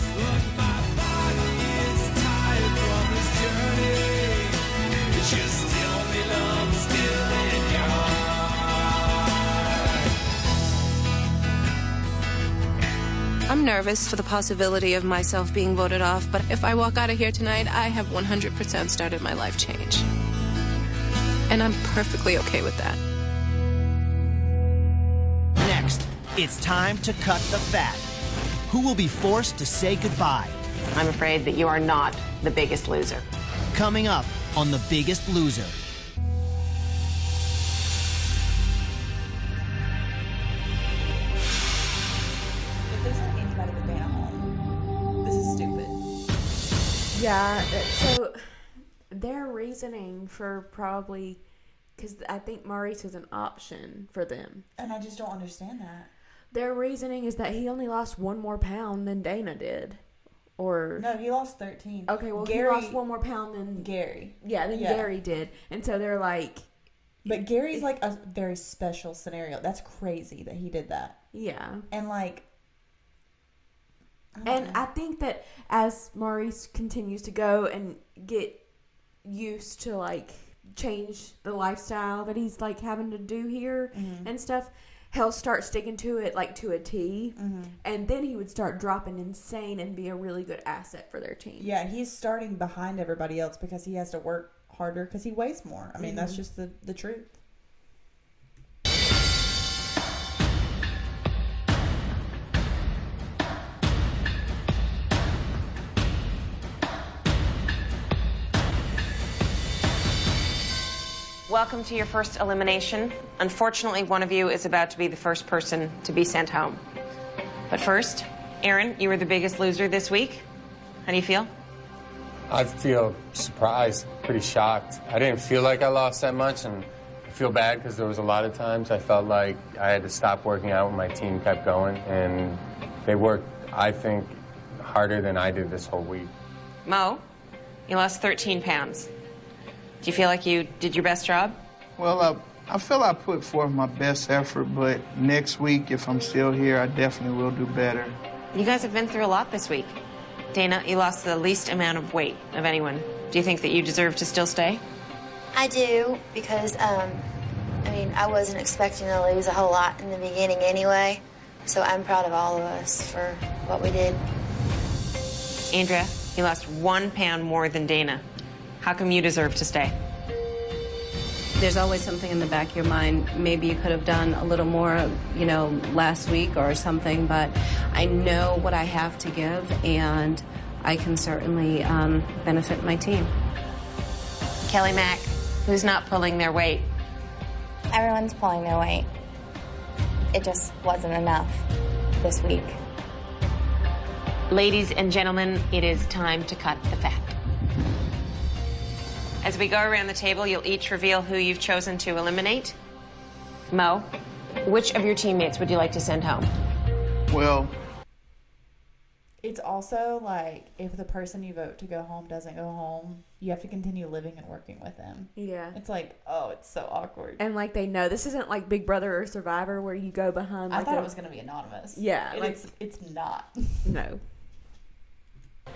S11: I'm nervous for the possibility of myself being voted off, but if I walk out of here tonight, I have 100% started my life change. And I'm perfectly okay with that.
S8: Next, it's time to cut the fat. Who will be forced to say goodbye?
S10: I'm afraid that you are not the biggest loser.
S8: Coming up on The Biggest Loser.
S2: If they sent anybody with Dana home, this is stupid.
S1: Yeah, so their reasoning for probably, because I think Maurice is an option for them.
S2: And I just don't understand that.
S1: Their reasoning is that he only lost 1 more pound than Dana did. Or
S2: no, he lost 13.
S1: Okay, well,
S2: Gary
S1: he lost 1 more pound than
S2: Gary.
S1: Yeah, than Gary did, and so they're like.
S2: But Gary's like a very special scenario. That's crazy that he did that.
S1: Yeah,
S2: and like.
S1: I think that as Maurice continues to go and get used to like change the lifestyle that he's like having to do here and stuff, he'll start sticking to it like to a T, and then he would start dropping insane and be a really good asset for their team.
S2: Yeah, he's starting behind everybody else because he has to work harder because he weighs more. I mean, that's just the truth.
S18: Welcome to your first elimination. Unfortunately, one of you is about to be the first person to be sent home. But first, Aaron, you were the biggest loser this week. How do you feel?
S21: I feel surprised, pretty shocked. I didn't feel like I lost that much, and I feel bad because there was a lot of times I felt like I had to stop working out when my team kept going, and they worked, I think, harder than I did this whole week.
S18: Mo, you lost 13 pounds. Do you feel like you did your best job?
S23: Well, I feel I put forth my best effort, but next week, if I'm still here, I definitely will do better.
S18: You guys have been through a lot this week. Dana, you lost the least amount of weight of anyone. Do you think that you deserve to still stay?
S17: I do, because, I mean, I wasn't expecting to lose a whole lot in the beginning anyway, so I'm proud of all of us for what we did.
S18: Andrea, you lost 1 pound more than Dana. How come you deserve to stay?
S11: There's always something in the back of your mind. Maybe you could have done a little more, you know, last week or something, but I know what I have to give, and I can certainly benefit my team.
S18: Kelly Mack, who's not pulling their weight?
S14: Everyone's pulling their weight. It just wasn't enough this week.
S18: Ladies and gentlemen, it is time to cut the fat. As we go around the table, you'll each reveal who you've chosen to eliminate. Mo, which of your teammates would you like to send home?
S23: Well,
S2: it's also like if the person you vote to go home doesn't go home, you have to continue living and working with them.
S1: Yeah.
S2: It's like, oh, it's so awkward.
S1: And like they know this isn't like Big Brother or Survivor where you go behind.
S2: I thought it was going to be anonymous.
S1: Yeah.
S2: Like, it's not.
S1: No.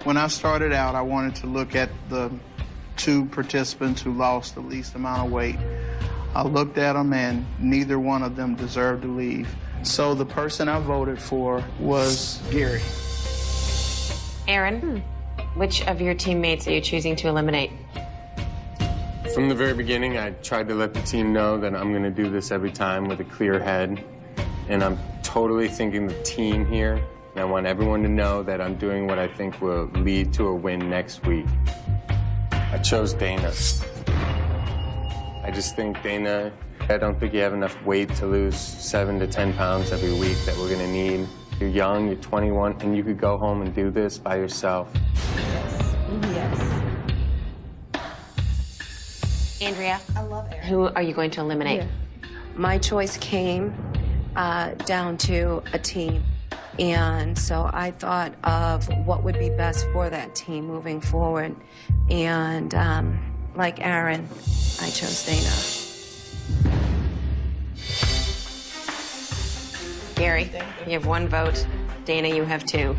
S23: when I started out, I wanted to look at the 2 participants who lost the least amount of weight. I looked at them, and neither one of them deserved to leave. So the person I voted for was Gary.
S18: Aaron, which of your teammates are you choosing to eliminate?
S21: From the very beginning, I tried to let the team know that I'm going to do this every time with a clear head. And I'm totally thinking the team here. And I want everyone to know that I'm doing what I think will lead to a win next week. I chose Dana. I just think Dana, I don't think you have enough weight to lose 7 to 10 pounds every week that we're gonna need. You're young, you're 21, and you could go home and do this by yourself.
S2: Yes.
S18: Andrea,
S2: I love Aaron.
S18: who are you going to eliminate?
S11: Yeah. My choice came down to a team. And so I thought of what would be best for that team moving forward. And like Aaron, I chose Dana.
S18: Gary, you have 1 vote. Dana, you have 2.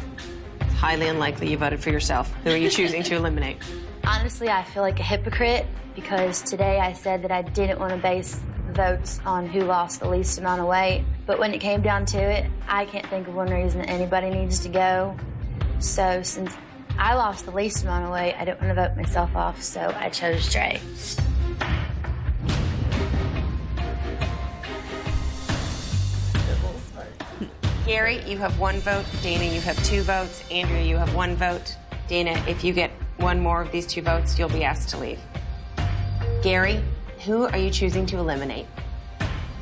S18: It's highly unlikely you voted for yourself. Who are you choosing to eliminate?
S14: Honestly, I feel like a hypocrite because today I said that I didn't want to base votes on who lost the least amount of weight. But when it came down to it, I can't think of one reason that anybody needs to go. So since I lost the least amount of weight, I didn't want to vote myself off, so I chose Dre.
S18: Gary, you have 1 vote. Dana, you have 2 votes. Andrea, you have 1 vote. Dana, if you get 1 more of these 2 votes, you'll be asked to leave. Gary, who are you choosing to eliminate?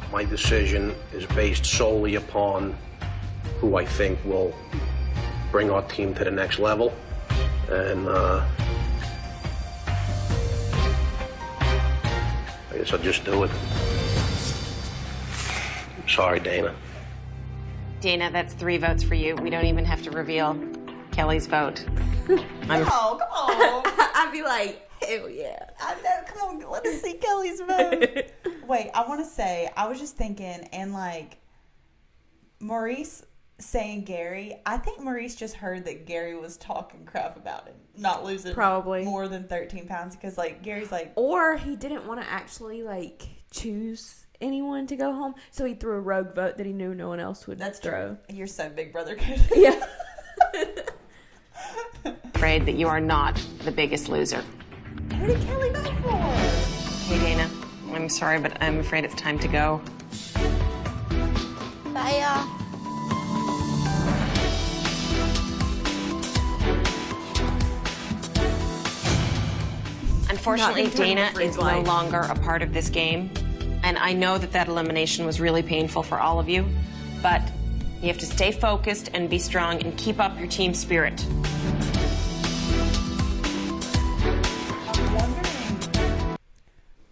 S13: My decision is based solely upon who I think will bring our team to the next level. And I guess I'll just do it. Sorry, Dana.
S18: Dana, that's 3 votes for you. We don't even have to reveal Kelly's vote.
S2: Come on.
S1: I'd be like, hell yeah.
S2: I know. Come on, let us see Kelly's vote. Wait, I want to say, I was just thinking, and like, Maurice saying Gary, I think Maurice just heard that Gary was talking crap about him, not losing
S1: probably
S2: more than 13 pounds, because like Gary's like,
S1: or he didn't want to actually like choose anyone to go home, so he threw a rogue vote that he knew no one else would throw.
S2: True. You're so Big Brother.
S1: Yeah.
S18: Afraid that you are not the biggest loser.
S2: Who did Kelly vote for?
S18: Hey, Dana. I'm sorry, but I'm afraid it's time to go.
S17: Bye, y'all.
S18: Unfortunately, Dana is no longer a part of this game. And I know that elimination was really painful for all of you. But you have to stay focused and be strong and keep up your team spirit.
S2: I'm wondering,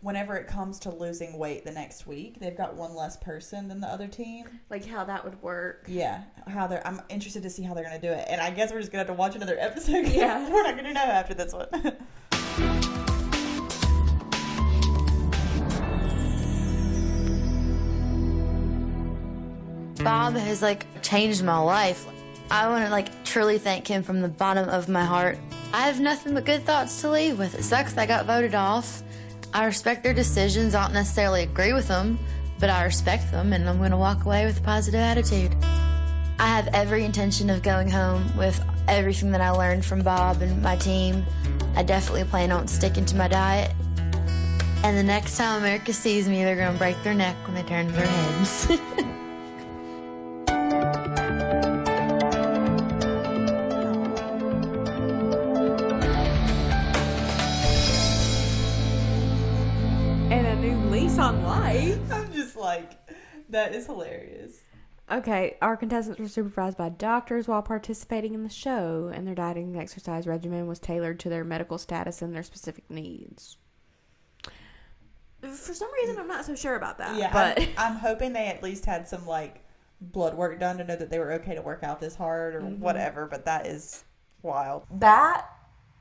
S2: whenever it comes to losing weight the next week, they've got one less person than the other team.
S1: Like how that would work.
S2: Yeah, I'm interested to see how they're going to do it. And I guess we're just going to have to watch another episode.
S1: Yeah.
S2: We're not going to know after this one.
S14: Bob has changed my life. I want to truly thank him from the bottom of my heart. I have nothing but good thoughts to leave with. It sucks I got voted off. I respect their decisions. I don't necessarily agree with them, but I respect them, and I'm going to walk away with a positive attitude. I have every intention of going home with everything that I learned from Bob and my team. I definitely plan on sticking to my diet. And the next time America sees me, they're going to break their neck when they turn their heads.
S1: And a new lease on life.
S2: I'm just that is hilarious.
S1: Okay, our contestants were supervised by doctors while participating in the show, and their dieting and exercise regimen was tailored to their medical status and their specific needs. For some reason, I'm not so sure about that.
S2: Yeah,
S1: but
S2: I'm hoping they at least had some blood work done to know that they were okay to work out this hard or whatever. But that is wild.
S1: That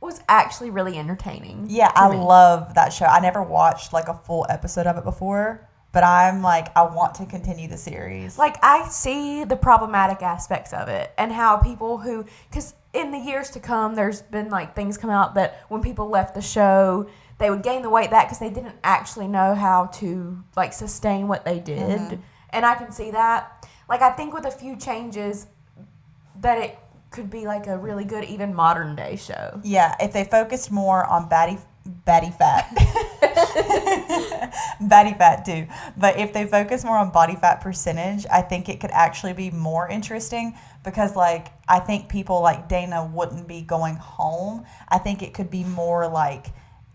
S1: was actually really entertaining.
S2: Yeah, I love that show. I never watched a full episode of it before, but I'm I want to continue the series.
S1: I see the problematic aspects of it and how people because in the years to come, there's been things come out that when people left the show, they would gain the weight back because they didn't actually know how to sustain what they did. Mm-hmm. And I can see that. I think with a few changes that it could be a really good even modern day show.
S2: Yeah, if they focused more on baddie fat. Baddie fat too. But if they focus more on body fat percentage, I think it could actually be more interesting because I think people like Dana wouldn't be going home. I think it could be more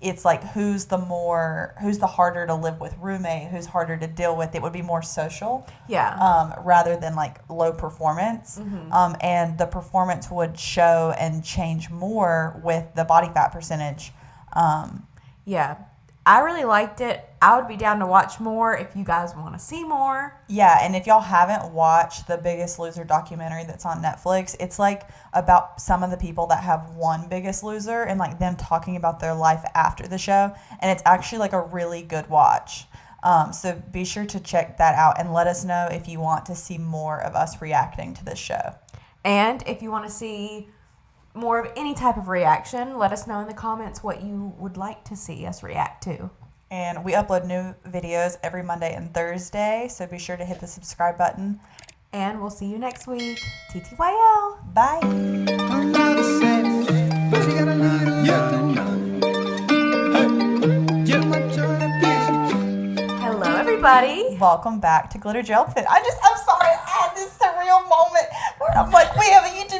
S2: it's who's the harder to live with roommate, who's harder to deal with. It would be more social, rather than low performance. Mm-hmm. And the performance would show and change more with the body fat percentage.
S1: Yeah, I really liked it. I would be down to watch more if you guys want to see more.
S2: Yeah, and if y'all haven't watched the Biggest Loser documentary that's on Netflix, it's about some of the people that have won Biggest Loser and them talking about their life after the show. And it's actually a really good watch. So be sure to check that out and let us know if you want to see more of us reacting to this show.
S1: And if you want to see more of any type of reaction, let us know in the comments what you would like to see us react to.
S2: And we upload new videos every Monday and Thursday, so be sure to hit the subscribe button.
S1: And we'll see you next week. TTYL.
S2: Bye.
S1: Hello, everybody.
S2: Welcome back to Glitter Gel Pit. I'm sorry, I had this surreal moment where I'm we have a YouTube